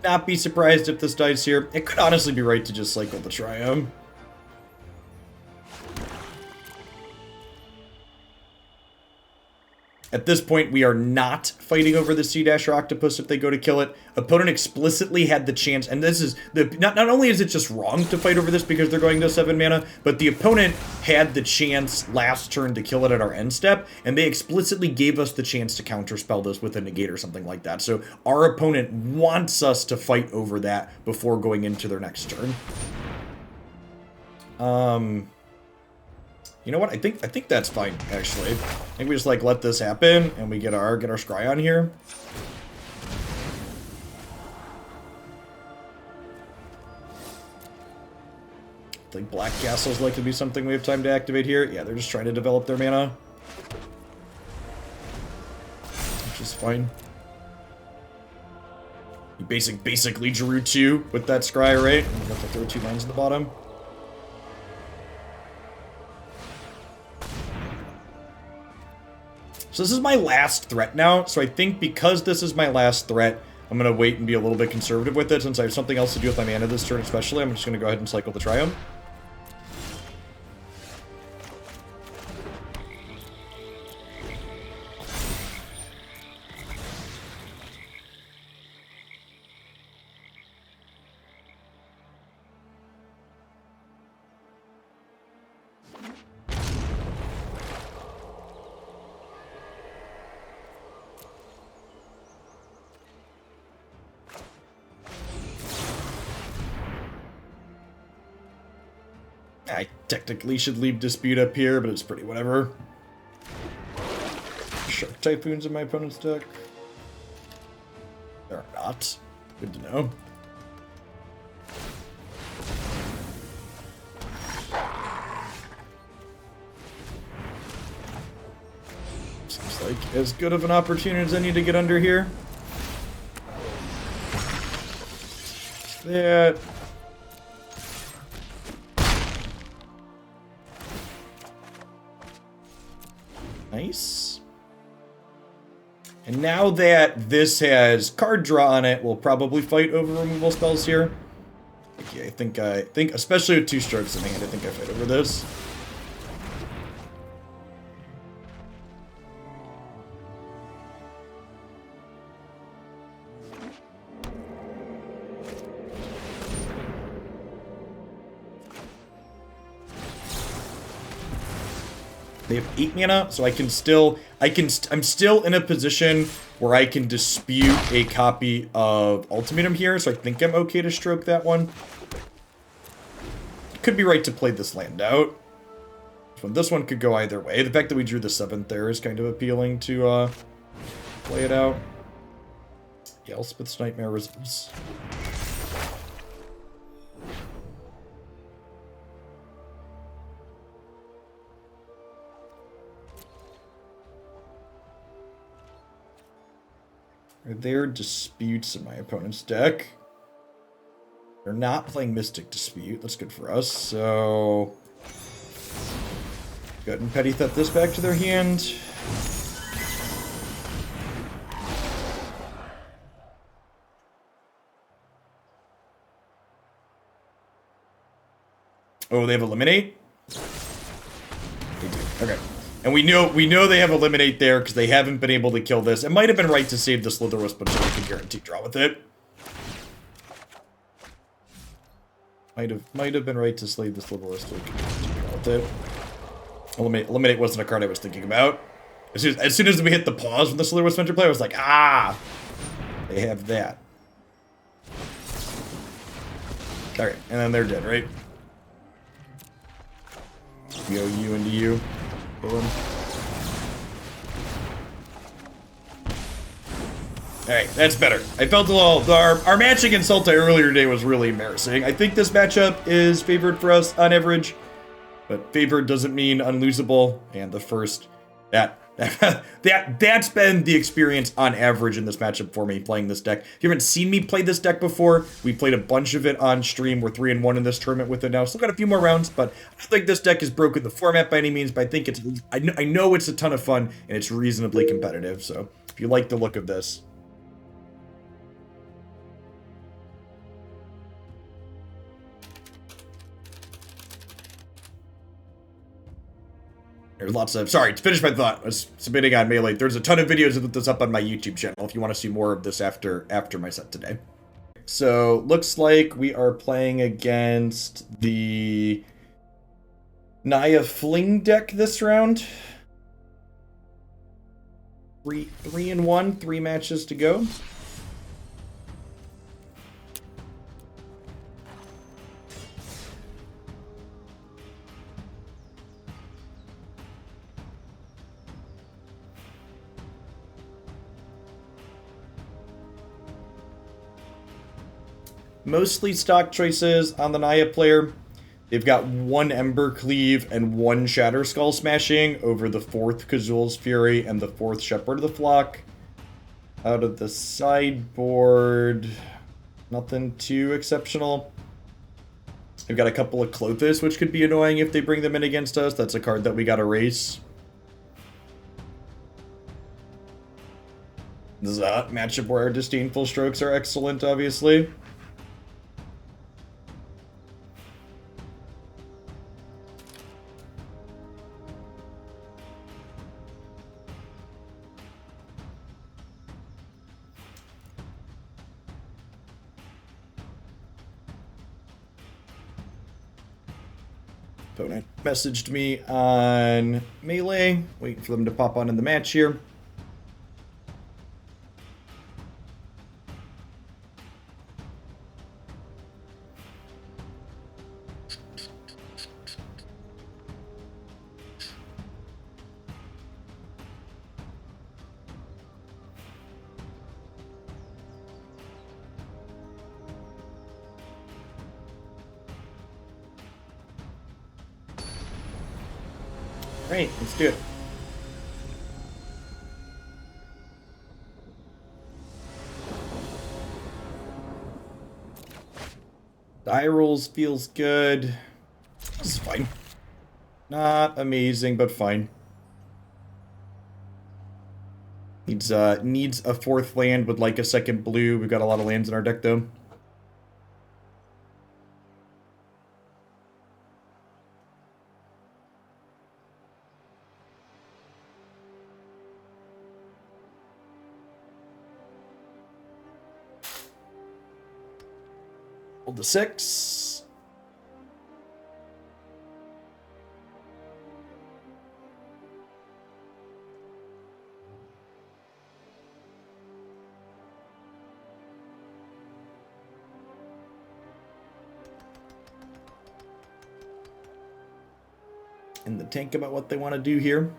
Not be surprised if this dies here. It could honestly be right to just cycle the Triome. At this point, we are not fighting over the Sea-Dasher Octopus if they go to kill it. Opponent explicitly had the chance, and this is not only is it just wrong to fight over this because they're going to 7 mana, but the opponent had the chance last turn to kill it at our end step, and they explicitly gave us the chance to counterspell this with a negate or something like that. So our opponent wants us to fight over that before going into their next turn. You know what? I think that's fine, actually. I think we just like let this happen and we get our scry on here. I think Black Castle's like to be something we have time to activate here. Yeah, they're just trying to develop their mana. Which is fine. You basically drew 2 with that scry, right? And we got to throw 2 lands at the bottom. So this is my last threat now, so I think because this is my last threat, I'm going to wait and be a little bit conservative with it, since I have something else to do with my mana this turn especially. I'm just going to go ahead and cycle the Triome. I technically should leave Dispute up here, but it's pretty whatever. Shark Typhoons in my opponent's deck. There are not. Good to know. Seems like as good of an opportunity as any to get under here. That. Nice. And now that this has card draw on it, we'll probably fight over removal spells here. Okay, I think especially with 2 strokes in hand, I think I fight over this. They have 8 mana, so I'm still in a position where I can dispute a copy of Ultimatum here, so I think I'm okay to stroke that one. Could be right to play this land out. This one could go either way. The fact that we drew the 7th there is kind of appealing to play it out. Yeah, Elspeth's Nightmare Reserves. Are there disputes in my opponent's deck? They're not playing Mystic Dispute. That's good for us. So go ahead and Petty Theft this back to their hand. Oh, they have Eliminate? They do. Okay. And we know they have Eliminate there because they haven't been able to kill this. It might have been right to save the Slitherwisp until we can guarantee draw with it. Might have been right to slay the Slitherwisp so we can guarantee draw with it. Eliminate wasn't a card I was thinking about. As soon as we hit the pause when the Slitherwisp entered play, I was like, ah, they have that. Alright, and then they're dead, right? Go you into you. Boom. Alright, that's better. I felt a little... Our match against Sultai earlier today was really embarrassing. I think this matchup is favored for us on average, but favored doesn't mean unlosable. And the first... That's been the experience on average in this matchup for me, playing this deck. If you haven't seen me play this deck before, we played a bunch of it on stream. We're 3-1 in this tournament with it now. Still got a few more rounds, but I don't think this deck has broken the format by any means, but I think it's... I know it's a ton of fun, and it's reasonably competitive, so if you like the look of this... There's lots of... Sorry, to finish my thought, I was submitting on Melee. There's a ton of videos of this up on my YouTube channel if you want to see more of this after my set today. So, looks like we are playing against the Naya Fling deck this round. 3-1, 3 matches to go. Mostly stock choices on the Naya player. They've got 1 Ember Cleave and 1 Shatter Skull Smashing over the 4th Kazul's Fury and the 4th Shepherd of the Flock. Out of the sideboard, nothing too exceptional. They've got a couple of Clothis, which could be annoying if they bring them in against us. That's a card that we got to erase. This is a matchup where our Disdainful Strokes are excellent, obviously. Opponent messaged me on Melee, waiting for them to pop on in the match here. Alright, let's do it. Die rolls feels good. This is fine. Not amazing, but fine. Needs a 4th land with like a 2nd blue. We've got a lot of lands in our deck though. Hold the 6. And the tank about what they want to do here.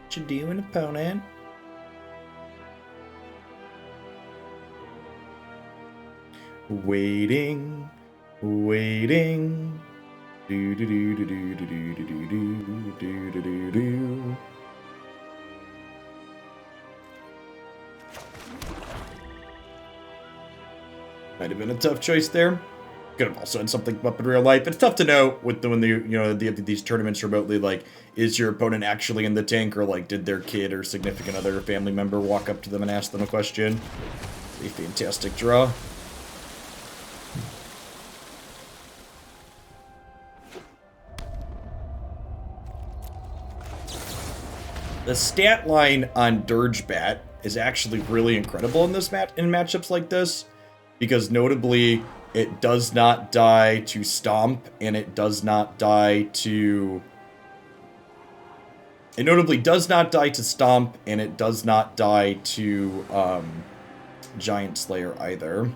What you doing, opponent? Waiting, waiting. Do do do do do do do do do do do do do. Might have been a tough choice there. Could have also had something come up in real life. It's tough to know with when these tournaments remotely. Like, is your opponent actually in the tank, or like, did their kid or significant other or family member walk up to them and ask them a question? A fantastic draw. The stat line on Dirge Bat is actually really incredible in this matchups like this, because notably it does not die to Stomp, and it does not die to... It notably does not die to Stomp, and it does not die to Giant Slayer either.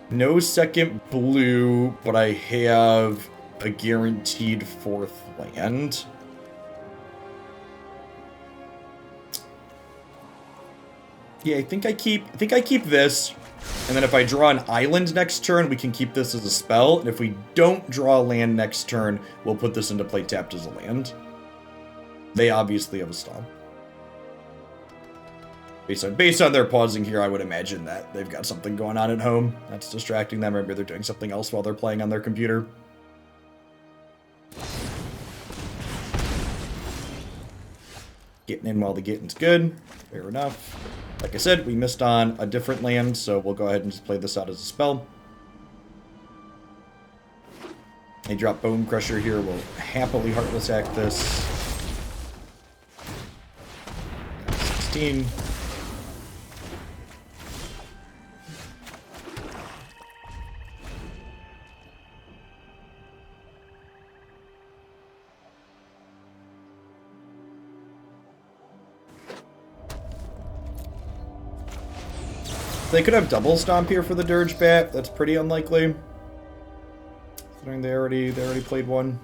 No second blue, but I have a guaranteed 4th land. Yeah, I think I keep this. And then if I draw an island next turn, we can keep this as a spell. And if we don't draw a land next turn, we'll put this into play tapped as a land. They obviously have a stomp. Based on their pausing here, I would imagine that they've got something going on at home that's distracting them. Maybe they're doing something else while they're playing on their computer. Getting in while the getting's good. Fair enough. Like I said, we missed on a different land, so we'll go ahead and just play this out as a spell. They drop Bone Crusher here. We'll happily Heartless Act this. 16. They could have double stomp here for the Dirge Bat. That's pretty unlikely. Considering they already played one.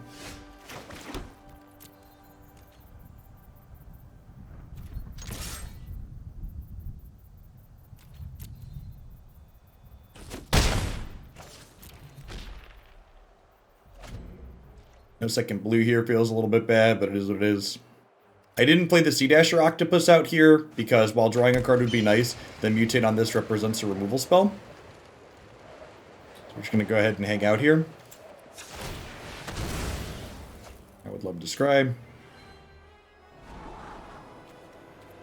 No second blue here feels a little bit bad, but it is what it is. I didn't play the Sea-Dasher Octopus out here because while drawing a card would be nice, the Mutate on this represents a removal spell. So we're just going to go ahead and hang out here. I would love to scribe.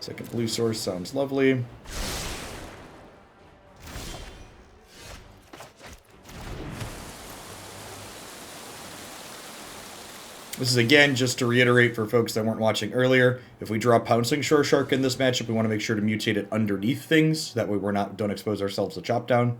Second blue source sounds lovely. This is, again, just to reiterate for folks that weren't watching earlier, if we draw Pouncing Shoreshark in this matchup, we want to make sure to mutate it underneath things. That way don't expose ourselves to chop down.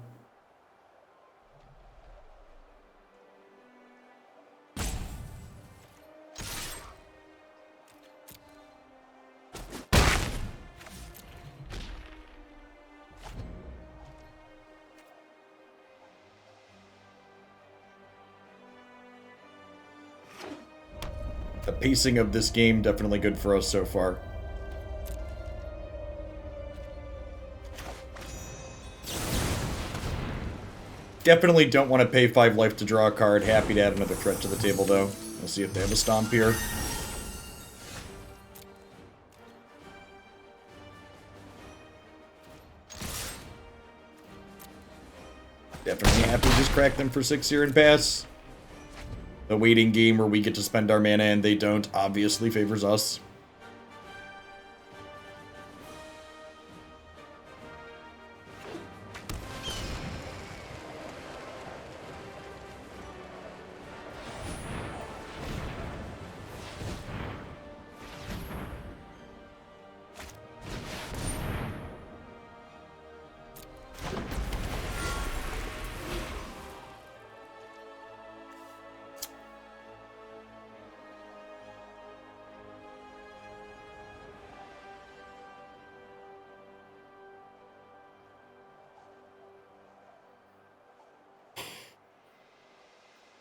The pacing of this game, definitely good for us so far. Definitely don't want to pay 5 life to draw a card. Happy to add another threat to the table, though. We'll see if they have a stomp here. Definitely happy to just crack them for 6 here and pass. The waiting game where we get to spend our mana and they don't obviously favors us.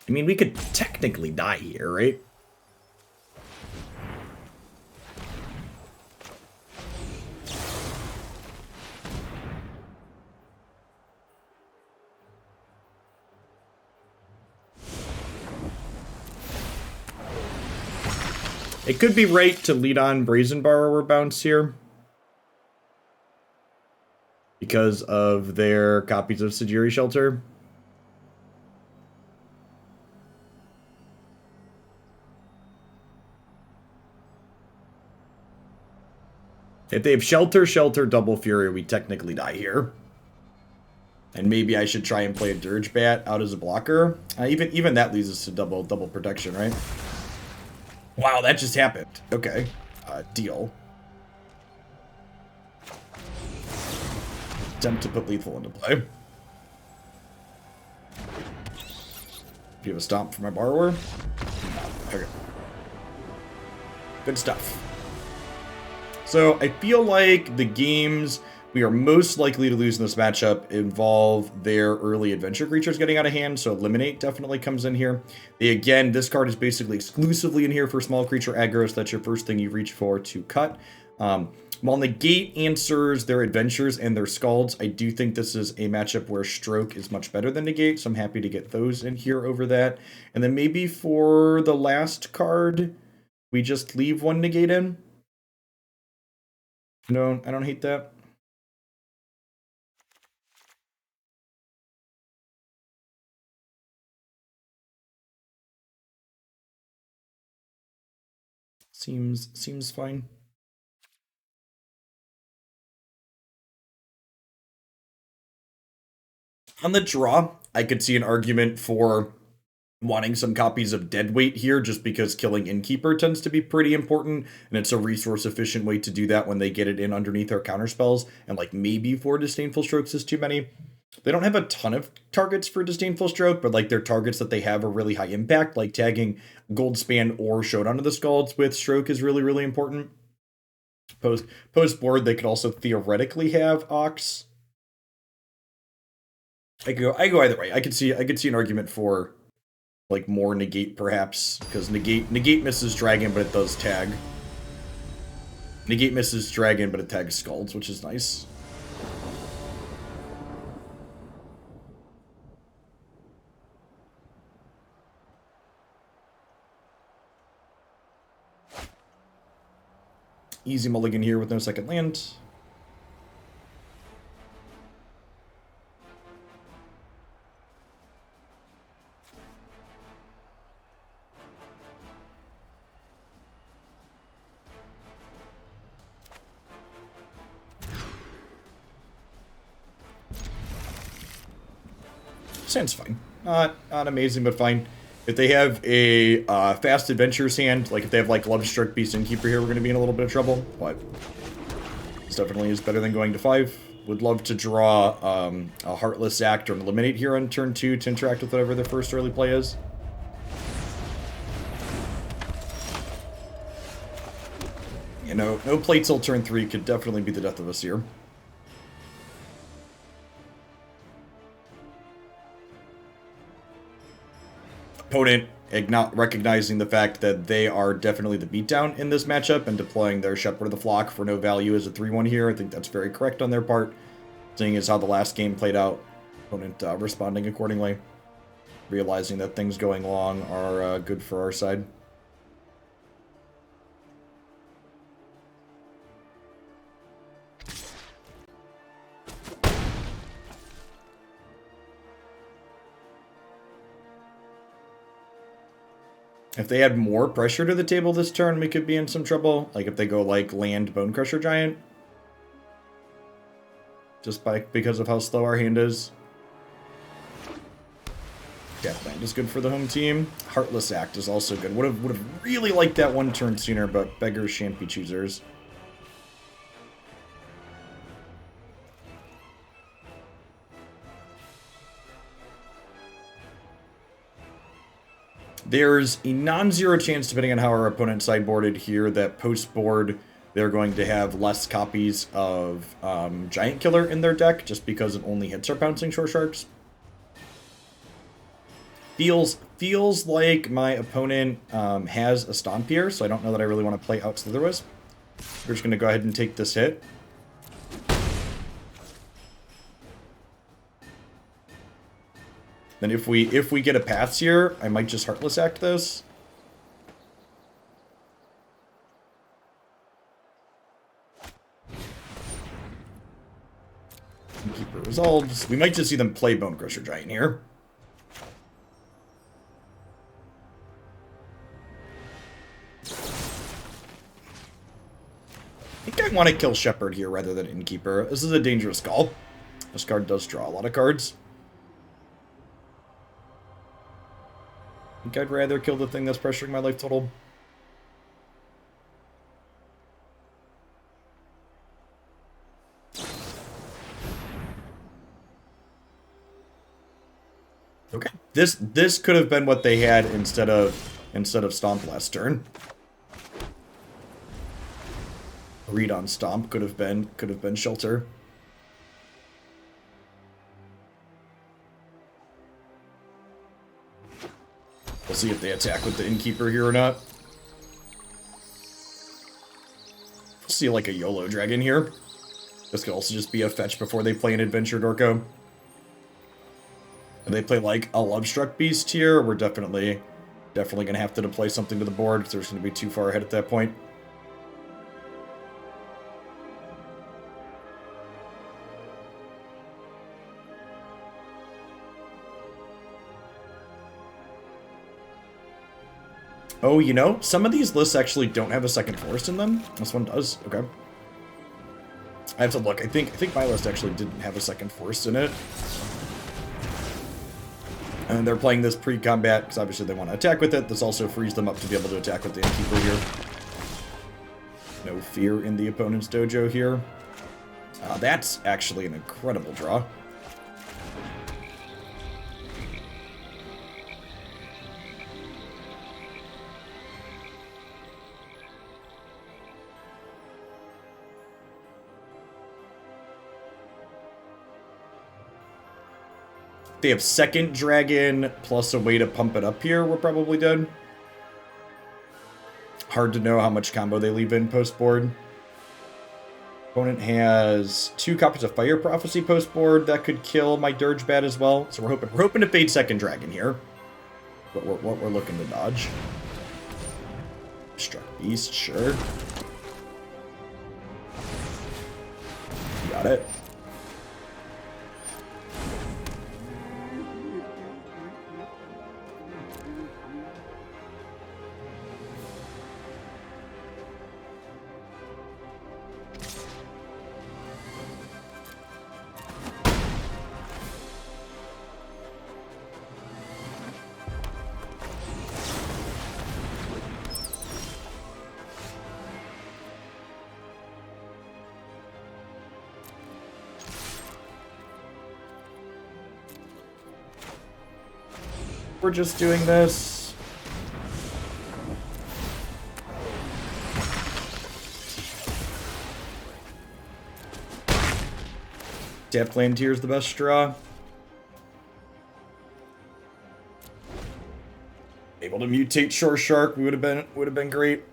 I mean, we could technically die here, right? It could be right to lead on Brazen Borrower bounce here, because of their copies of Jwari Shelter. If they have Shelter, Double Fury, we technically die here. And maybe I should try and play a Dirge Bat out as a blocker. Even that leads us to double protection, right? Wow, that just happened. Okay. Deal. Attempt to put lethal into play. Do you have a stomp for my borrower? Okay. Good stuff. So I feel like the games we are most likely to lose in this matchup involve their early adventure creatures getting out of hand, so Eliminate definitely comes in here. Again, this card is basically exclusively in here for small creature aggro, so that's your first thing you reach for to cut. While Negate answers their adventures and their scalds, I do think this is a matchup where Stroke is much better than Negate, so I'm happy to get those in here over that. And then maybe for the last card, we just leave one Negate in. No, I don't hate that. Seems fine. On the draw, I could see an argument for wanting some copies of Deadweight here, just because killing Innkeeper tends to be pretty important, and it's a resource-efficient way to do that when they get it in underneath our counterspells, and like maybe 4 Disdainful Strokes is too many. They don't have a ton of targets for Disdainful Stroke, but like their targets that they have are really high impact, like tagging Goldspan or Showdown of the Scalds with Stroke is really, really important. Post board, they could also theoretically have Ox. I go either way. I could see an argument for like more Negate perhaps, because Negate misses Dragon, but it does tag. Negate misses Dragon, but it tags Scalds, which is nice. Easy mulligan here with no second land. Sounds fine. Not amazing, but fine. If they have a fast adventures hand, like if they have like Lovestruck Beast Innkeeper here, we're going to be in a little bit of trouble. But this definitely is better than going to 5. Would love to draw a Heartless Act or an Eliminate here on turn 2 to interact with whatever their first early play is. You know, no play till turn 3 could definitely be the death of us here. Opponent recognizing the fact that they are definitely the beatdown in this matchup and deploying their Shepherd of the Flock for no value as a 3-1 here. I think that's very correct on their part, seeing as how the last game played out. Opponent responding accordingly, realizing that things going long are good for our side. If they add more pressure to the table this turn, we could be in some trouble. Like if they go like land Bone Crusher Giant. Just because of how slow our hand is. Deathland is good for the home team. Heartless Act is also good. Would have really liked that one turn sooner, but beggars shan't be choosers. There's a non-zero chance, depending on how our opponent sideboarded here, that post-board they're going to have less copies of Giant Killer in their deck, just because it only hits our Pouncing Shoresharks. Feels like my opponent has a Stomp here, so I don't know that I really want to play out Slitherwisp. We're just going to go ahead and take this hit. Then if we get a pass here, I might just Heartless Act this. Keep it resolved. We might just see them play Bone Crusher Giant here. I think I want to kill Shepherd here rather than Innkeeper. This is a dangerous call. This card does draw a lot of cards. I think I'd rather kill the thing that's pressuring my life total. Okay. This could have been what they had instead of Stomp last turn. Read on Stomp could have been Shelter. We'll see if they attack with the Innkeeper here or not. We'll see like a YOLO Dragon here. This could also just be a fetch before they play an Adventure Dorko. And they play like a Lovestruck Beast here. We're definitely gonna have to deploy something to the board because they're just gonna be too far ahead at that point. Oh, you know, some of these lists actually don't have a second forest in them. This one does. Okay. I have to look. I think my list actually didn't have a second forest in it. And they're playing this pre-combat because obviously they want to attack with it. This also frees them up to be able to attack with the Innkeeper here. No fear in the opponent's dojo here. That's actually an incredible draw. They have second dragon plus a way to pump it up here. We're probably dead. Hard to know how much combo they leave in post board. Opponent has 2 copies of Fire Prophecy post board that could kill my Dirge Bat as well. So we're hoping to fade second dragon here. But what we're looking to dodge. Struck Beast, sure. Got it. We're just doing this. Tapped Land Tier is the best draw. Able to mutate Shoreshark would have been great.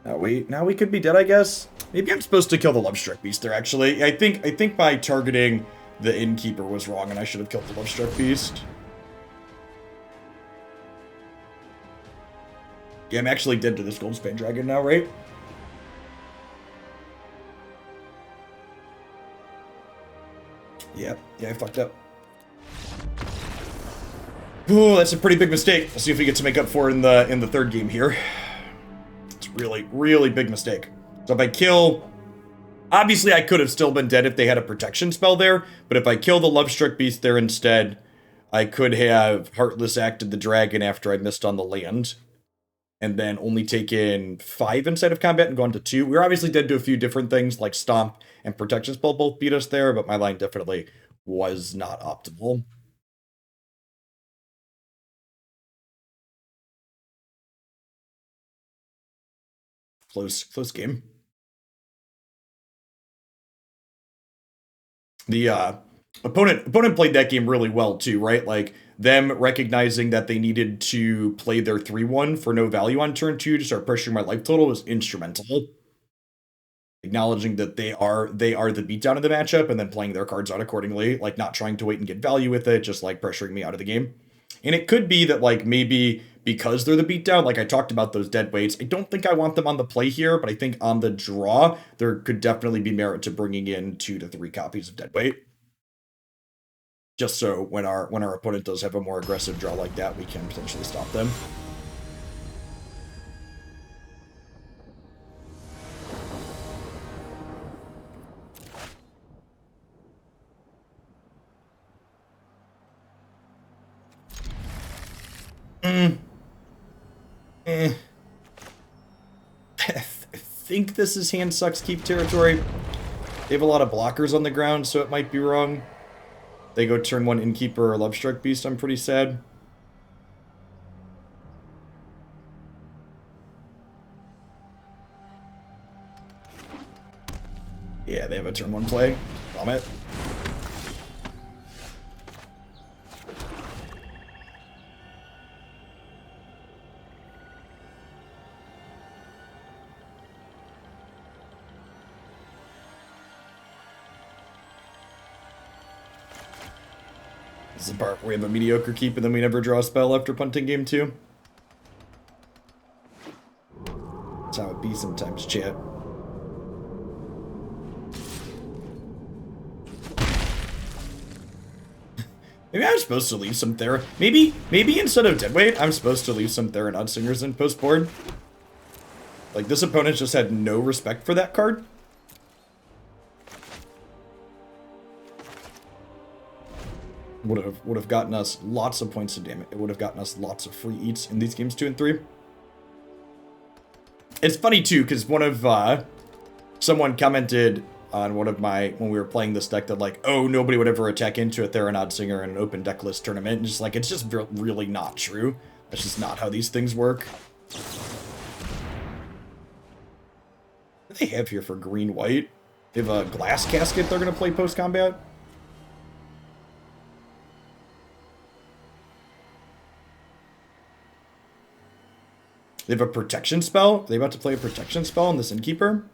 Now we could be dead, I guess. Maybe I'm supposed to kill the Lovestruck Beast there. Actually, I think by targeting the Innkeeper was wrong, and I should have killed the Lovestruck Beast. Yeah, I'm actually dead to this Goldspan Dragon now, right? Yeah, I fucked up. Ooh, that's a pretty big mistake. We'll see if we get to make up for it in the third game here. It's really big mistake. So if I kill... Obviously, I could have still been dead if they had a protection spell there, but if I kill the Lovestruck Beast there instead, I could have Heartless Acted the Dragon after I missed on the land. And then only taken 5 inside of combat and gone to 2. We were obviously dead to a few different things, like Stomp and Protection Spell both beat us there, but my line definitely was not optimal. Close game. The opponent played that game really well too, right? Like, them recognizing that they needed to play their 3-1 for no value on turn 2 to start pressuring my life total was instrumental. Acknowledging that they are the beatdown of the matchup and then playing their cards out accordingly, like not trying to wait and get value with it, just like pressuring me out of the game. And it could be that like maybe because they're the beatdown, like I talked about those dead weights, I don't think I want them on the play here, but I think on the draw, there could definitely be merit to bringing in 2 to 3 copies of dead weight. Just so when our opponent does have a more aggressive draw like that, we can potentially stop them. I think this is hand sucks keep territory. They have a lot of blockers on the ground, so it might be wrong. They go turn 1 Innkeeper or Lovestruck Beast, I'm pretty sad. Yeah, they have a turn 1 play. Vomit. This is the part where we have a mediocre keep and then we never draw a spell after punting game 2. That's how it be sometimes, chat. Maybe I'm supposed to leave some maybe instead of Deadweight, I'm supposed to leave some Threnody Singers in post board. Like, this opponent just had no respect for that card. Would have gotten us lots of points of damage. It would have gotten us lots of free eats in these games 2 and 3. It's funny too, because one of someone commented on one of my when we were playing this deck that like, oh, nobody would ever attack into a Threnody Singer in an open deck list tournament. And just like, it's just really not true. That's just not how these things work. What do they have here for green-white? They have a Glass Casket they're going to play post-combat? They have a protection spell? Are they about to play a protection spell on this Innkeeper?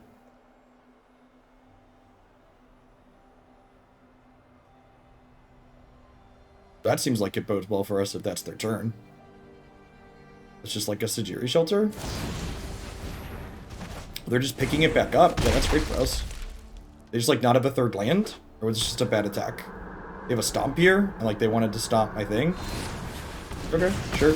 That seems like it bodes well for us if that's their turn. It's just like a Sajiri Shelter. They're just picking it back up. Yeah, that's great for us. They just like not have a third land? Or was it just a bad attack? They have a stomp here, and like they wanted to stomp my thing. Okay, sure.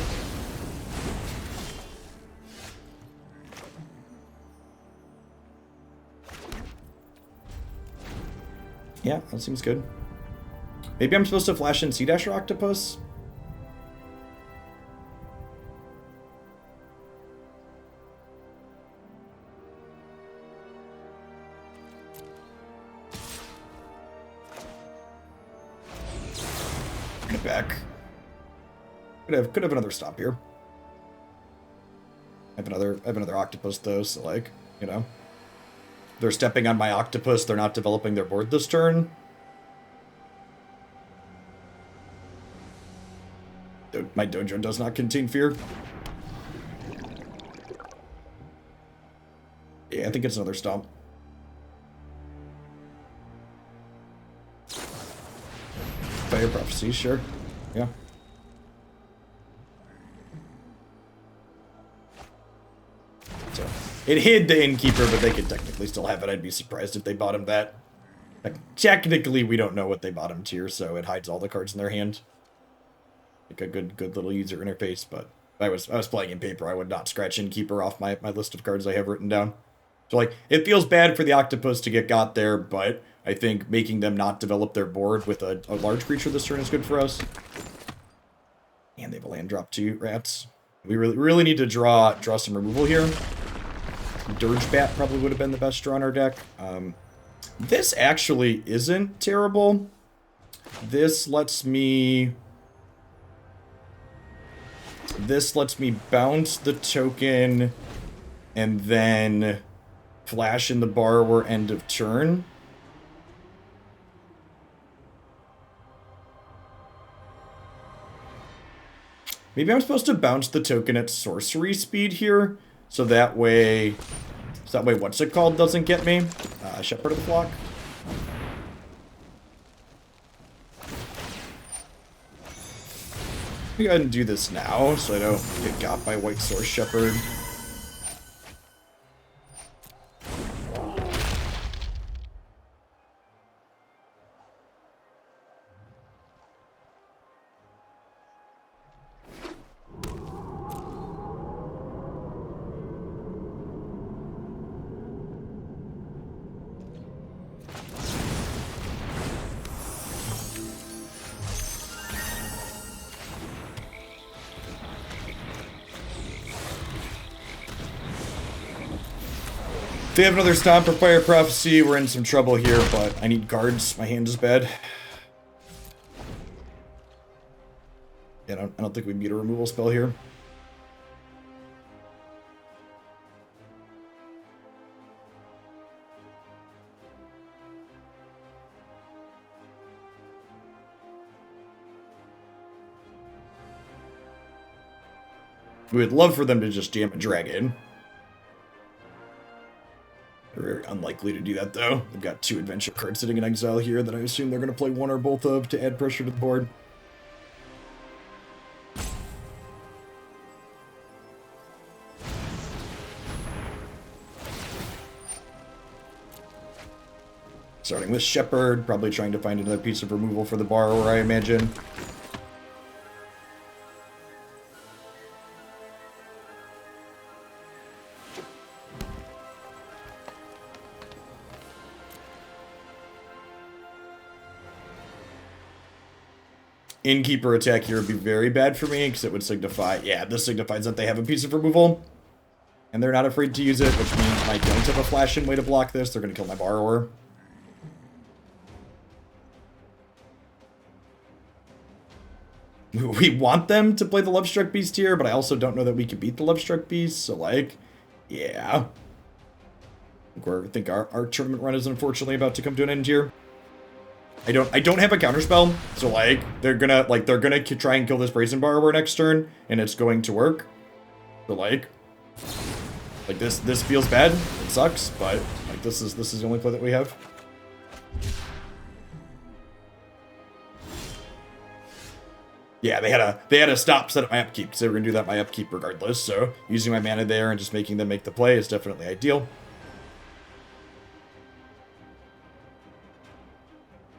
Yeah, that seems good. Maybe I'm supposed to flash in Sea-Dasher Octopus? Bring it back. Could have another stop here. I have another Octopus though, so like, you know. They're stepping on my Octopus, they're not developing their board this turn. My dojo does not contain fear. Yeah, I think it's another stomp. Fire Prophecy, sure. Yeah. So, it hid the Innkeeper, but they could technically still have it. I'd be surprised if they bottomed that. Like, technically, we don't know what they bottomed here, so it hides all the cards in their hand. Like a good little user interface, but if I was playing in paper, I would not scratch Innkeeper off my list of cards I have written down. So like, it feels bad for the Octopus to get got there, but I think making them not develop their board with a large creature this turn is good for us. And they have a land drop too, rats. We really need to draw some removal here. Dirge Bat probably would have been the best draw in our deck. This actually isn't terrible. This lets me bounce the token and then flash in the Borrower end of turn. Maybe I'm supposed to bounce the token at sorcery speed here, so that way what's it called doesn't get me. Shepherd of the Flock. Let me go ahead and do this now, so I don't get got by White Source Shepherd. If they have another Stomp or Fire Prophecy, we're in some trouble here, but I need guards. My hand is bad. Yeah, I don't think we beat a removal spell here. We would love for them to just jam a dragon. They're very unlikely to do that, though. They've got 2 adventure cards sitting in exile here that I assume they're going to play one or both of to add pressure to the board. Starting with Shepherd, probably trying to find another piece of removal for the Borrower, I imagine. Innkeeper attack here would be very bad for me, because it would signify, yeah, this signifies that they have a piece of removal, and they're not afraid to use it, which means I don't have a flash-in way to block this. They're going to kill my Borrower. We want them to play the Lovestruck Beast here, but I also don't know that we can beat the Lovestruck Beast, so, like, yeah. I think our tournament run is unfortunately about to come to an end here. I don't have a counterspell, so like they're gonna try and kill this Brazen Borrower next turn, and it's going to work. So like this feels bad. It sucks, but like this is the only play that we have. Yeah, they had a stop set up my upkeep because they were gonna do that my upkeep regardless. So using my mana there and just making them make the play is definitely ideal.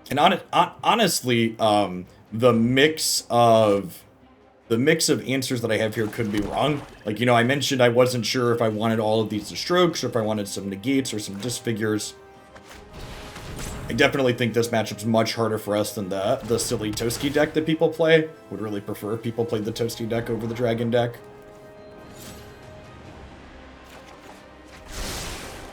And honestly, the mix of answers that I have here could be wrong. Like, you know, I mentioned I wasn't sure if I wanted all of these to strokes or if I wanted some negates or some disfigures. I definitely think this matchup's much harder for us than the silly Toasty deck that people play. Would really prefer if people played the Toasty deck over the Dragon deck.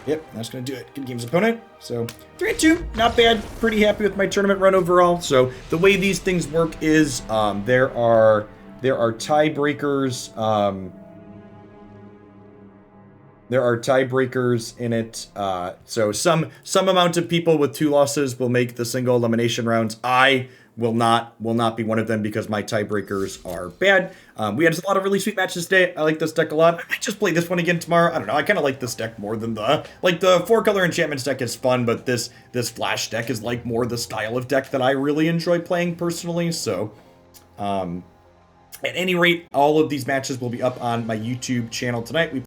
Yep, that's going to do it. Good game's opponent. So 3-2, not bad. Pretty happy with my tournament run overall. So the way these things work is there are tiebreakers. There are tiebreakers in it. So some amount of people with 2 losses will make the single elimination rounds. I will not be one of them because my tiebreakers are bad. We had a lot of really sweet matches today. I like this deck a lot. I might just play this one again tomorrow. I don't know. I kind of like this deck more than the 4-color enchantments deck is fun, but this flash deck is like more the style of deck that I really enjoy playing personally. So, at any rate, all of these matches will be up on my YouTube channel tonight. We